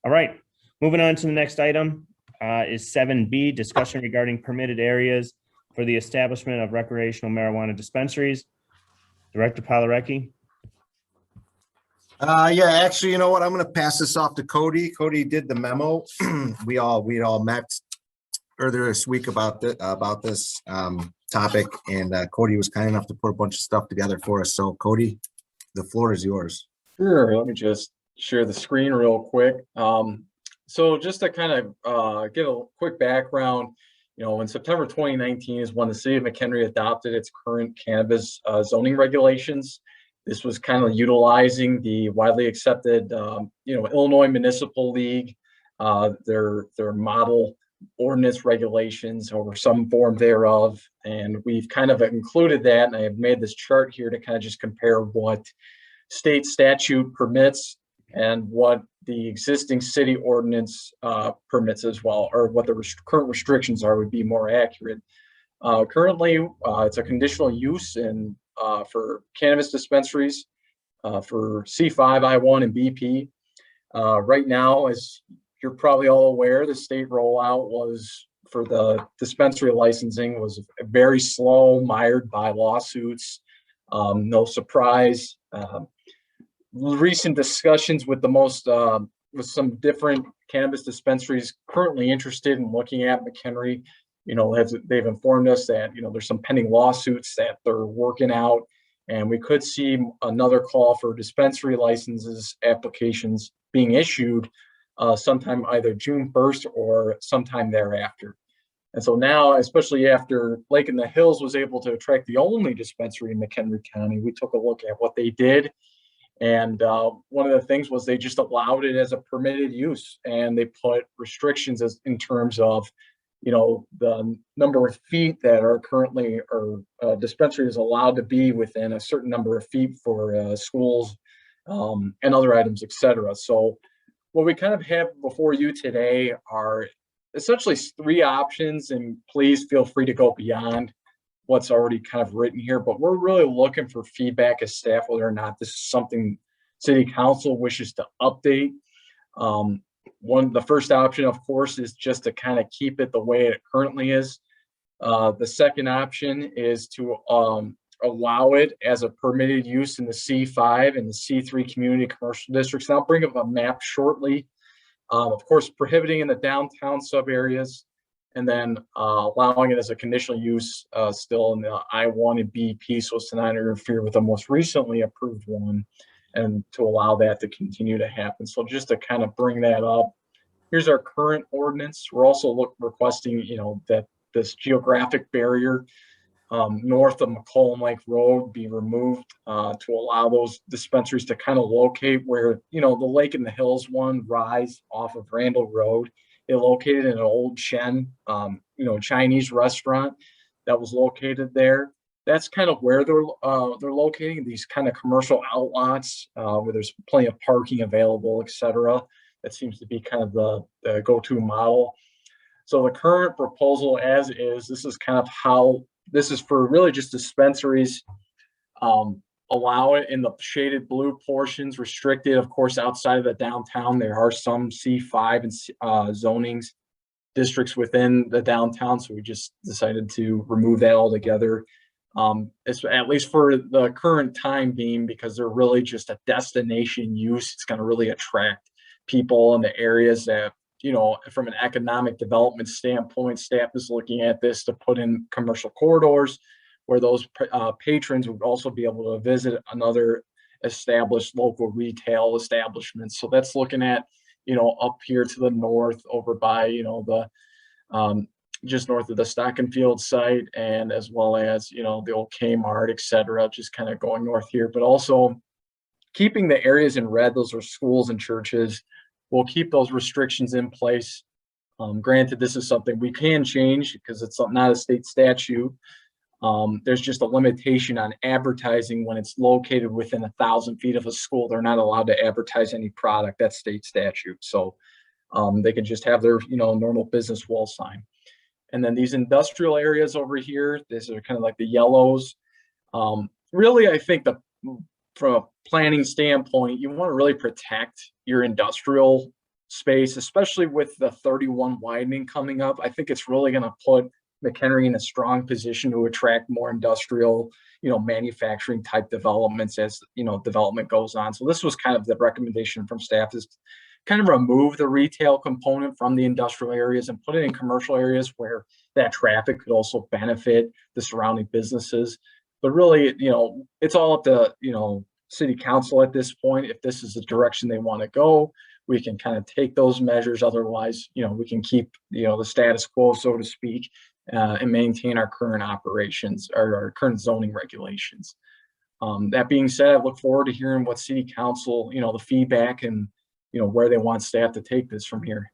all right, moving on to the next item is 7B, discussion regarding permitted areas for the establishment of recreational marijuana dispensaries. Director Palarecki. Yeah, actually, you know what? I'm gonna pass this off to Cody. Cody did the memo. We all met earlier this week about this topic, and Cody was kind enough to put a bunch of stuff together for us. So Cody, the floor is yours. Sure, let me just share the screen real quick. So just to kind of give a quick background, in September 2019 is when the city of McHenry adopted its current cannabis zoning regulations. This was kind of utilizing the widely accepted, Illinois Municipal League, their model ordinance regulations or some form thereof. And we've kind of included that, and I have made this chart here to kind of just compare what state statute permits and what the existing city ordinance permits as well, or what the current restrictions are would be more accurate. Currently, it's a conditional use for cannabis dispensaries for C5, I1, and BP. Right now, as you're probably all aware, the state rollout was for the dispensary licensing was very slow, mired by lawsuits. No surprise. Recent discussions with with some different cannabis dispensaries currently interested in looking at McHenry, they've informed us that, there's some pending lawsuits that they're working out, and we could see another call for dispensary licenses applications being issued sometime either June 1st or sometime thereafter. And so now, especially after Lake in the Hills was able to attract the only dispensary in McHenry County, we took a look at what they did. And one of the things was they just allowed it as a permitted use, and they put restrictions in terms of, the number of feet that are currently, or dispensary is allowed to be within a certain number of feet for schools and other items, etc. So what we kind of have before you today are essentially three options, and please feel free to go beyond what's already kind of written here, but we're really looking for feedback as staff whether or not this is something city council wishes to update. The first option, of course, is just to kind of keep it the way it currently is. The second option is to allow it as a permitted use in the C5 and the C3 community commercial districts. And I'll bring up a map shortly. Of course, prohibiting in the downtown sub areas, and then allowing it as a conditional use still in the I1 and BP, so as to not interfere with the most recently approved one, and to allow that to continue to happen. So just to kind of bring that up, here's our current ordinance. We're also requesting, that this geographic barrier north of McCollum Lake Road be removed to allow those dispensaries to kind of locate where, the Lake in the Hills one rise off of Randall Road. It located in an old Shen, Chinese restaurant that was located there. That's kind of where they're locating these kind of commercial outlots where there's plenty of parking available, etc. That seems to be kind of the go-to model. So the current proposal as is, this is kind of how this is for really just dispensaries. Allow it in the shaded blue portions, restricted, of course, outside of the downtown. There are some C5 and zonings districts within the downtown, so we just decided to remove that altogether. It's at least for the current time being, because they're really just a destination use. It's going to really attract people in the areas that, from an economic development standpoint, staff is looking at this to put in commercial corridors where those patrons would also be able to visit another established local retail establishments. So that's looking at, up here to the north over by, the just north of the Stock and Field site, and as well as, the old Kmart, etc., just kind of going north here, but also keeping the areas in red. Those are schools and churches. We'll keep those restrictions in place. Granted, this is something we can change because it's not a state statute. There's just a limitation on advertising when it's located within 1,000 feet of a school. They're not allowed to advertise any product. That's state statute. So they can just have their, normal business wall sign. And then these industrial areas over here, these are kind of like the yellows. Really, I think from a planning standpoint, you want to really protect your industrial space, especially with the 31 widening coming up. I think it's really going to put McHenry in a strong position to attract more industrial, manufacturing type developments as, development goes on. So this was kind of the recommendation from staff, is kind of remove the retail component from the industrial areas and put it in commercial areas where that traffic could also benefit the surrounding businesses. But really, it's all up to, city council at this point. If this is the direction they want to go, we can kind of take those measures. Otherwise, we can keep, the status quo, so to speak, and maintain our current operations or our current zoning regulations. That being said, I look forward to hearing what city council, the feedback and, where they want staff to take this from here.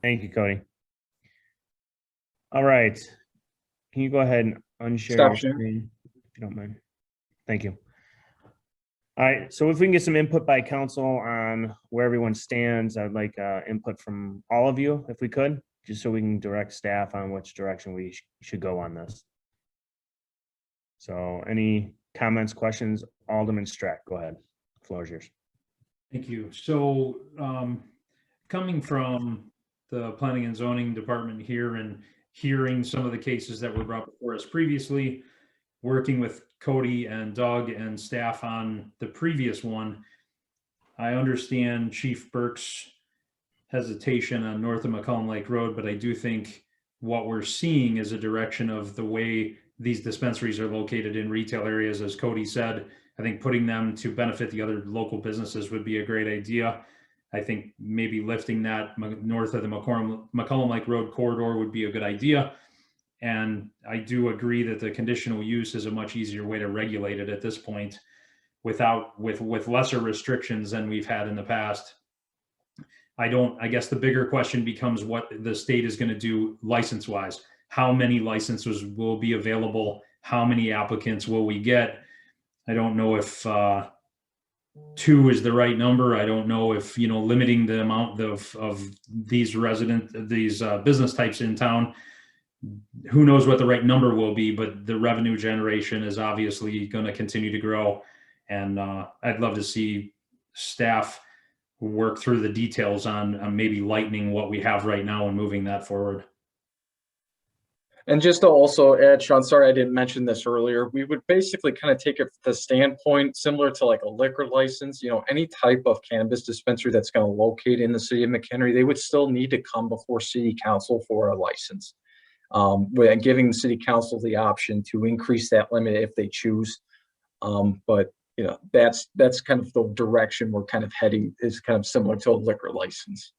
Thank you, Cody. All right. Can you go ahead and unshare Stop your sharing. screen, if you don't mind? Thank you. All right, so if we can get some input by council on where everyone stands, I'd like input from all of you, if we could, just so we can direct staff on which direction we should go on this. So any comments, questions? Alderman Strack, go ahead. The floor is yours. Thank you. So coming from the planning and zoning department here and hearing some of the cases that were brought before us previously, working with Cody and Doug and staff on the previous one, I understand Chief Burke's hesitation on north of McCollum Lake Road, but I do think what we're seeing is a direction of the way these dispensaries are located in retail areas. As Cody said, I think putting them to benefit the other local businesses would be a great idea. I think maybe lifting that north of the McCollum Lake Road corridor would be a good idea. And I do agree that the conditional use is a much easier way to regulate it at this point with lesser restrictions than we've had in the past. I guess the bigger question becomes what the state is going to do license wise. How many licenses will be available? How many applicants will we get? I don't know if 2 is the right number. I don't know if, limiting the amount of these business types in town, who knows what the right number will be, but the revenue generation is obviously going to continue to grow. And I'd love to see staff work through the details on maybe lightening what we have right now and moving that forward. And just to also add, Sean, sorry I didn't mention this earlier, we would basically kind of take the standpoint similar to like a liquor license, any type of cannabis dispensary that's going to locate in the city of McHenry, they would still need to come before city council for a license. With giving the city council the option to increase that limit if they choose. But that's kind of the direction we're kind of heading, is kind of similar to a liquor license.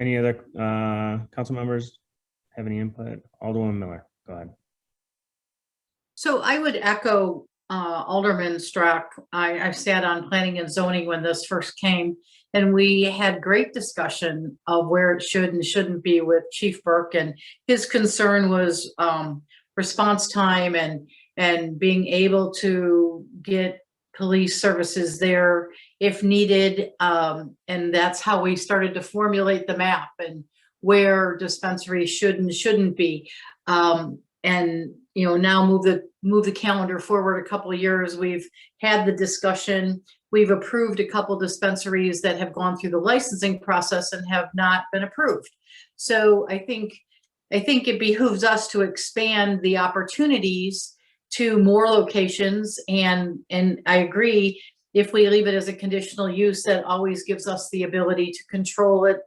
Any other council members have any input? Alderman Miller, go ahead. So I would echo Alderman Strack. I've sat on planning and zoning when this first came, and we had great discussion of where it should and shouldn't be with Chief Burke, and his concern was response time and being able to get police services there if needed. And that's how we started to formulate the map and where dispensaries should and shouldn't be. And now move the calendar forward a couple of years. We've had the discussion. We've approved a couple dispensaries that have gone through the licensing process and have not been approved. So I think it behooves us to expand the opportunities to more locations. And I agree, if we leave it as a conditional use, that always gives us the ability to control it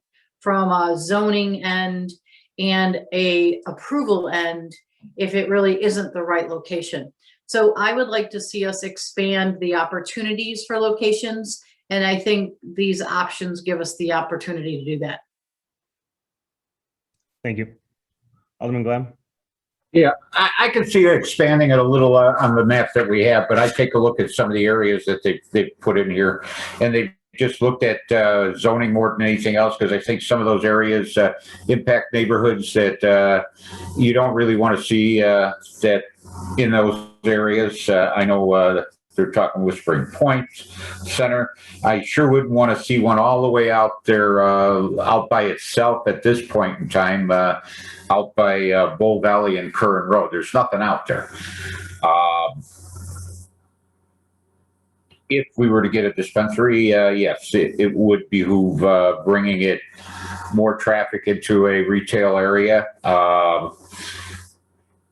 from a zoning end and a approval end if it really isn't the right location. So I would like to see us expand the opportunities for locations. And I think these options give us the opportunity to do that. Thank you. Alderman Glad. Yeah, I can see expanding it a little on the map that we have, but I take a look at some of the areas that they put in here, and they just looked at zoning more than anything else, because I think some of those areas impact neighborhoods that you don't really want to see that in those areas. I know they're talking Whispering Point Center. I sure wouldn't want to see one all the way out there, out by itself at this point in time, out by Bull Valley and Curran Road. There's nothing out there. If we were to get a dispensary, yes, it would behoove bringing it more traffic into a retail area.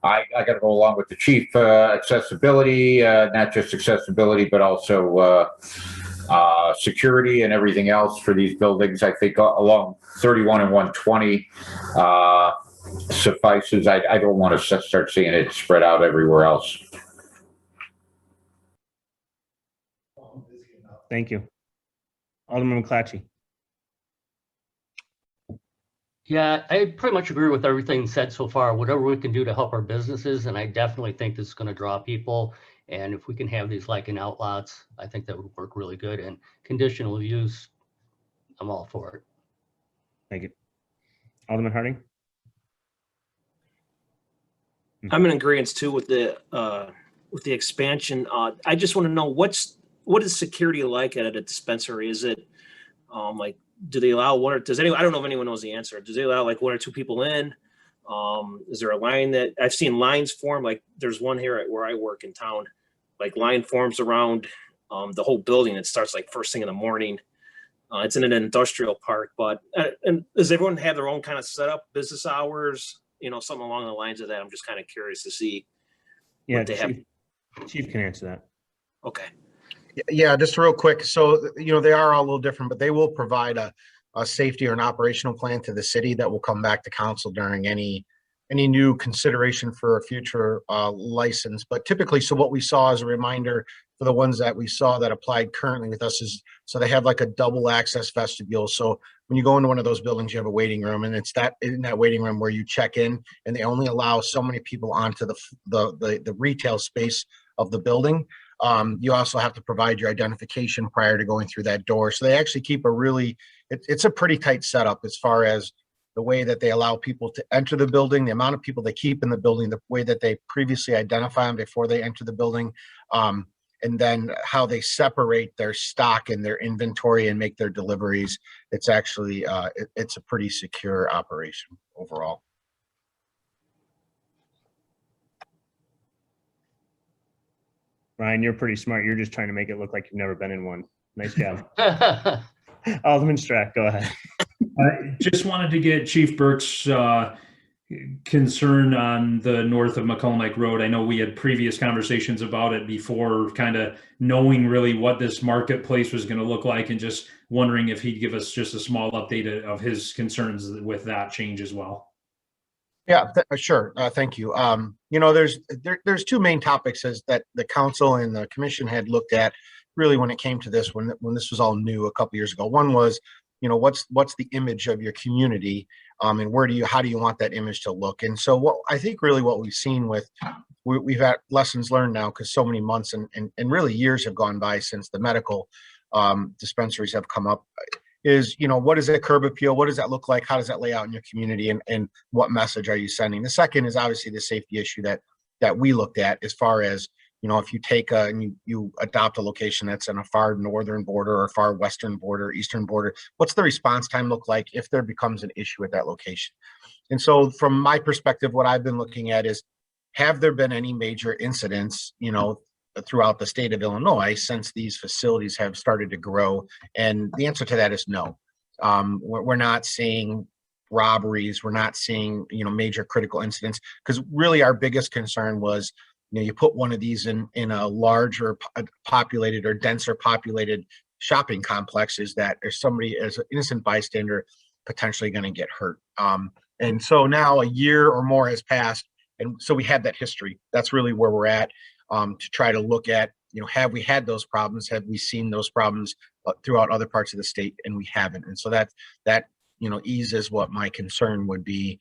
I got to go along with the chief, accessibility, not just accessibility, but also security and everything else for these buildings. I think along 31 and 120 suffices. I don't want to start seeing it spread out everywhere else. Thank you. Alderman McClatchy. Yeah, I pretty much agree with everything said so far. Whatever we can do to help our businesses, and I definitely think this is going to draw people. And if we can have these like in outlots, I think that would work really good. And conditional use, I'm all for it. Thank you. Alderman Harding. I'm in agreement too with the expansion. I just want to know what is security like at a dispensary? Is it like, do they allow one or does anyone, I don't know if anyone knows the answer. Do they allow like one or two people in? Is there a line that I've seen lines form? Like there's one here at where I work in town, like line forms around the whole building. It starts like first thing in the morning. It's in an industrial park, but and does everyone have their own kind of setup, business hours, something along the lines of that? I'm just kind of curious to see. Yeah, what they have. Chief can answer that. Okay. Yeah, just real quick. So, they are all a little different, but they will provide a safety or an operational plan to the city that will come back to council during any new consideration for a future license. But typically, so what we saw as a reminder for the ones that we saw that applied currently with us is, so they have like a double access vestibule. So when you go into one of those buildings, you have a waiting room, and it's in that waiting room where you check in, and they only allow so many people onto the retail space of the building. You also have to provide your identification prior to going through that door. So they actually keep it's a pretty tight setup as far as the way that they allow people to enter the building, the amount of people they keep in the building, the way that they previously identify them before they enter the building, and then how they separate their stock and their inventory and make their deliveries. It's actually, it's a pretty secure operation overall. Ryan, you're pretty smart. You're just trying to make it look like you've never been in one. Nice job. Alderman Strack, go ahead. I just wanted to get Chief Burke's concern on the north of McCulloch Road. I know we had previous conversations about it before, kind of knowing really what this marketplace was going to look like, and just wondering if he'd give us just a small update of his concerns with that change as well. Yeah, sure. Thank you. There's two main topics that the council and the commission had looked at really when it came to this, when this was all new a couple years ago. One was, what's the image of your community, and how do you want that image to look? And so what we've seen we've had lessons learned now, because so many months and really years have gone by since the medical dispensaries have come up, is, what is a curb appeal? What does that look like? How does that lay out in your community, and what message are you sending? The second is obviously the safety issue that we looked at, as far as, if you take and you adopt a location that's on a far northern border or far western border, eastern border, what's the response time look like if there becomes an issue at that location? And so from my perspective, what I've been looking at is, have there been any major incidents, throughout the state of Illinois since these facilities have started to grow? And the answer to that is no. We're not seeing robberies. We're not seeing, major critical incidents, because really our biggest concern was, you put one of these in a larger populated or denser populated shopping complex, is that there's somebody as an innocent bystander potentially going to get hurt. And so now a year or more has passed. And so we had that history. That's really where we're at, to try to look at, have we had those problems? Have we seen those problems throughout other parts of the state? And we haven't. And so that eases what my concern would be,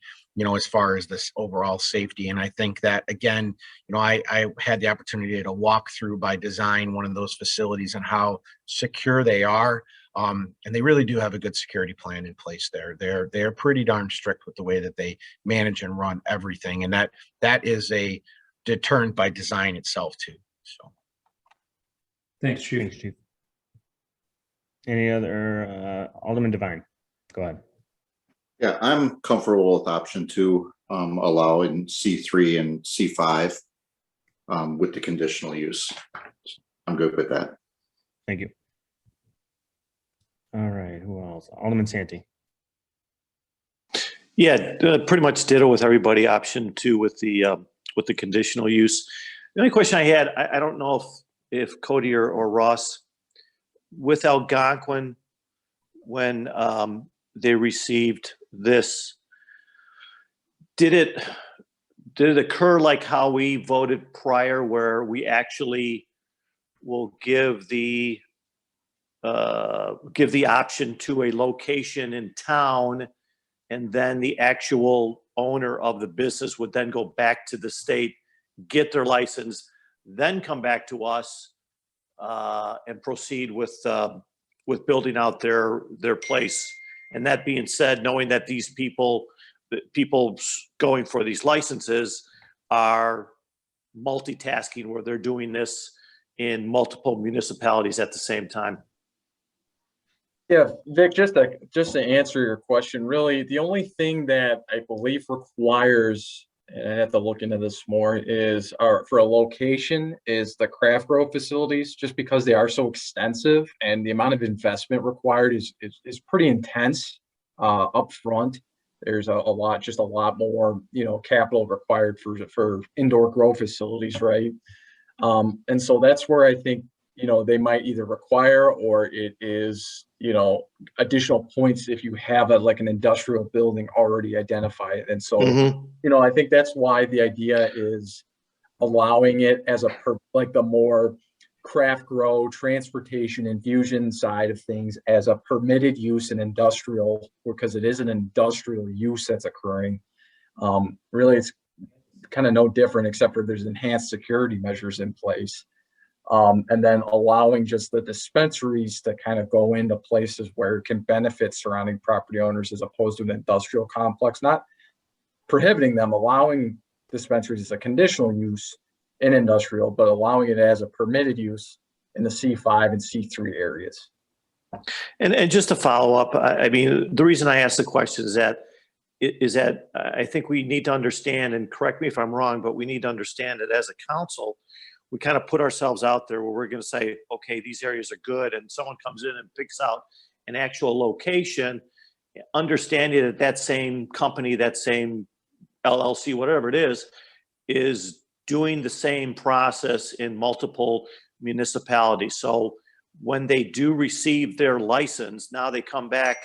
as far as this overall safety. And I think that, again, I had the opportunity to walk through by design one of those facilities and how secure they are. And they really do have a good security plan in place there. They're pretty darn strict with the way that they manage and run everything. And that is a deterrent by design itself too. So. Thanks, Chief. Thanks, Chief. Any other, Alderman Devine, go ahead. Yeah, I'm comfortable with option 2, allowing C3 and C5 with the conditional use. I'm good with that. Thank you. All right, who else? Alderman Santee. Yeah, pretty much ditto with everybody. Option 2 with the conditional use. The only question I had, I don't know if Cody or Ross, with Algonquin, when they received this, did it occur like how we voted prior, where we actually will give the option to a location in town, and then the actual owner of the business would then go back to the state, get their license, then come back to us and proceed with building out their place. And that being said, knowing that these people going for these licenses are multitasking, where they're doing this in multiple municipalities at the same time. Yeah, Vic, just to answer your question, really, the only thing that I believe requires, and I have to look into this more, is for a location is the craft grow facilities, just because they are so extensive and the amount of investment required is pretty intense up front. There's a lot more, capital required for indoor grow facilities, right? And so that's where I think, they might either require, or it is, additional points if you have an industrial building already identified. And so, I think that's why the idea is allowing it as the more craft grow, transportation, infusion side of things as a permitted use in industrial, because it is an industrial use that's occurring. Really, it's kind of no different, except for there's enhanced security measures in place. And then allowing just the dispensaries to kind of go into places where it can benefit surrounding property owners, as opposed to an industrial complex, not prohibiting them, allowing dispensaries as a conditional use in industrial, but allowing it as a permitted use in the C5 and C3 areas. And just to follow up, I mean, the reason I asked the question is that I think we need to understand, and correct me if I'm wrong, but we need to understand that as a council, we kind of put ourselves out there where we're going to say, okay, these areas are good, and someone comes in and picks out an actual location, understanding that that same company, that same LLC, whatever it is doing the same process in multiple municipalities. So when they do receive their license, now they come back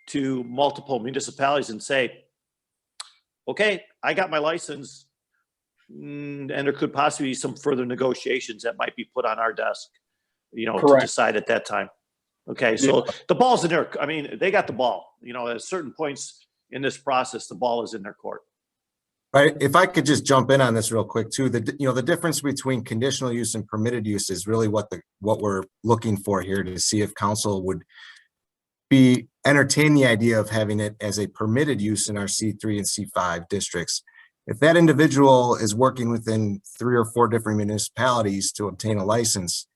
to multiple municipalities and say, okay, I got my license. And there could possibly be some further negotiations that might be put on our desk, to decide at that time. Okay, so the ball's in their, I mean, they got the ball, at certain points in this process, the ball is in their court. Right. If I could just jump in on this real quick too, the difference between conditional use and permitted use is really what we're looking for here, to see if council would entertain the idea of having it as a permitted use in our C3 and C5 districts. If that individual is working within 3 or 4 different municipalities to obtain a license,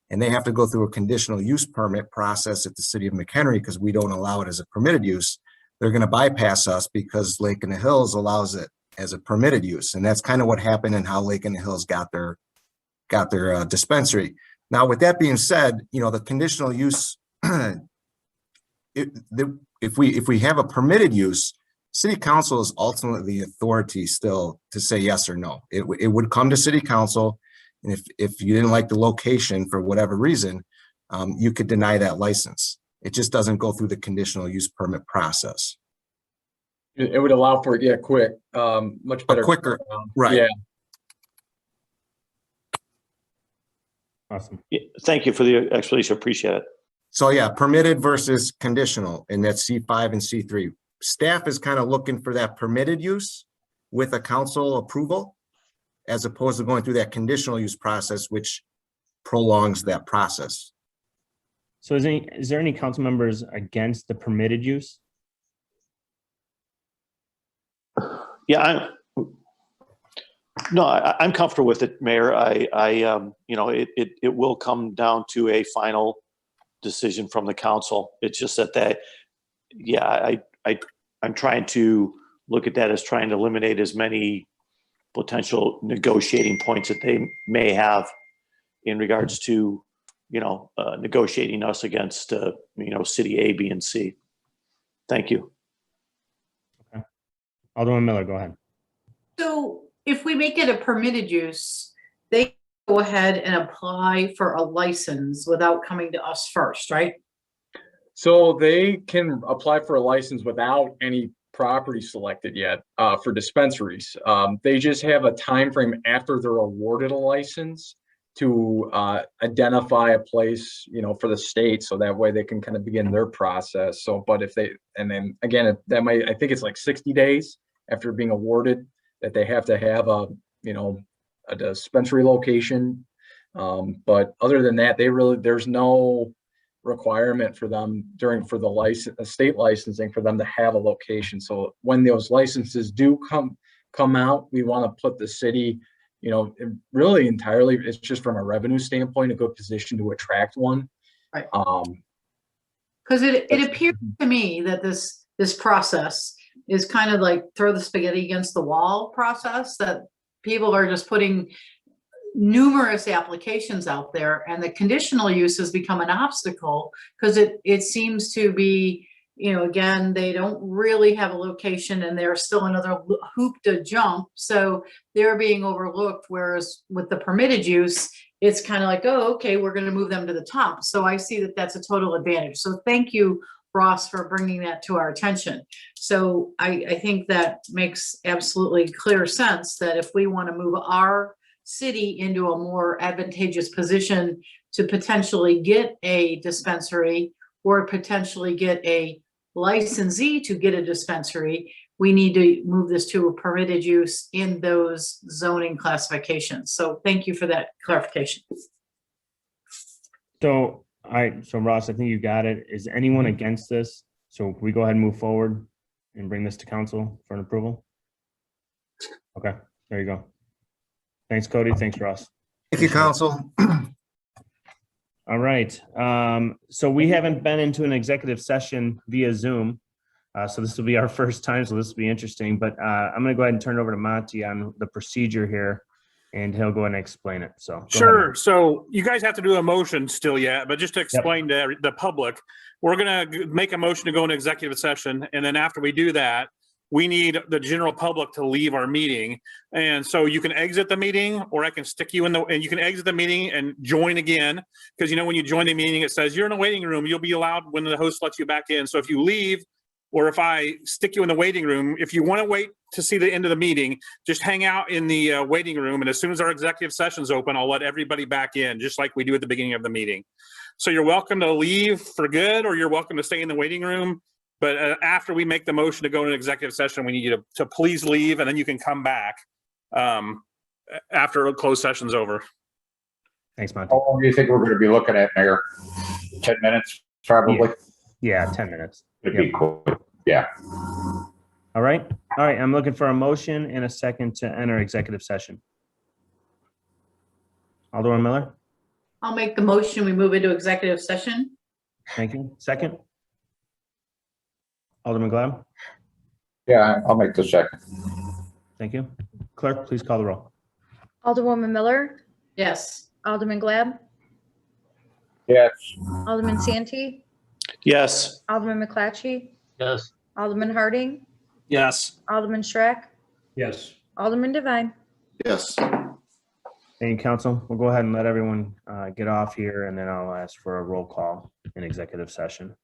and they have to go through a conditional use permit process at the city of McHenry because we don't allow it as a permitted use, they're going to bypass us because Lake in the Hills allows it as a permitted use. And that's kind of what happened and how Lake in the Hills got their dispensary. Now, with that being said, the conditional use, if we have a permitted use, city council is ultimately the authority still to say yes or no. It would come to city council, and if you didn't like the location for whatever reason, you could deny that license. It just doesn't go through the conditional use permit process. It would allow for quick, much better, quicker, right? Yeah. Awesome. Yeah, thank you for the explanation. Appreciate it. So yeah, permitted versus conditional, and that's C5 and C3. Staff is kind of looking for that permitted use with a council approval, as opposed to going through that conditional use process, which prolongs that process. So is there any council members against the permitted use? Yeah, I'm comfortable with it, Mayor. It will come down to a final decision from the council. It's just that I'm trying to look at that as trying to eliminate as many potential negotiating points that they may have in regards to negotiating us against, city A, B, and C. Thank you. Alderman Miller, go ahead. So if we make it a permitted use, they go ahead and apply for a license without coming to us first, right? So they can apply for a license without any property selected yet for dispensaries. They just have a time frame after they're awarded a license to identify a place, for the state, so that way they can kind of begin their process. So, but if they, and then again, I think it's like 60 days after being awarded that they have to have a dispensary location. But other than that, there's no requirement for them for the state licensing for them to have a location. So when those licenses do come out, we want to put the city, really entirely, it's just from a revenue standpoint, a good position to attract one. Right. Because it appears to me that this process is kind of like throw the spaghetti against the wall process, that people are just putting numerous applications out there, and the conditional use has become an obstacle because it seems to be, again, they don't really have a location and there's still another hoop to jump. So they're being overlooked. Whereas with the permitted use, it's kind of like, oh, okay, we're going to move them to the top. So I see that that's a total advantage. So thank you, Ross, for bringing that to our attention. So I think that makes absolutely clear sense that if we want to move our city into a more advantageous position to potentially get a dispensary or potentially get a licensee to get a dispensary, we need to move this to a permitted use in those zoning classifications. So thank you for that clarification. So Ross, I think you got it. Is anyone against this? So we go ahead and move forward and bring this to council for an approval? Okay, there you go. Thanks, Cody. Thanks, Ross. Thank you, council. All right. So we haven't been into an executive session via Zoom. So this will be our first time. So this will be interesting. But I'm going to go ahead and turn it over to Monty on the procedure here, and he'll go ahead and explain it. So go Sure. ahead. So you guys have to do a motion still yet, but just to explain to the public, we're going to make a motion to go into executive session. And then after we do that, we need the general public to leave our meeting. And so you can exit the meeting, or I can stick you in and you can exit the meeting and join again. Because when you join the meeting, it says you're in a waiting room. You'll be allowed when the host lets you back in. So if you leave, or if I stick you in the waiting room, if you want to wait to see the end of the meeting, just hang out in the waiting room. And as soon as our executive session's open, I'll let everybody back in, just like we do at the beginning of the meeting. So you're welcome to leave for good, or you're welcome to stay in the waiting room. But after we make the motion to go into executive session, we need you to please leave, and then you can come back after a closed session's over. Thanks, Monty. How long do you think we're going to be looking at, Mayor? 10 minutes, probably? Yeah, 10 minutes. It'd be cool. Yeah. All right. I'm looking for a motion and a second to enter executive session. Alderman Miller? I'll make the motion. We move into executive session. Thank you. Second? Alderman Glab? Yeah, I'll make the second. Thank you. Clerk, please call the roll. Alderwoman Miller, Yes. Alderman Glab, Yes. Alderman Santee, Yes. Alderman McClatchy, Yes. Alderman Harding, Yes. Alderman Strack, Yes. Alderman Devine. Yes. Thank you, council. We'll go ahead and let everyone get off here, and then I'll ask for a roll call in executive session.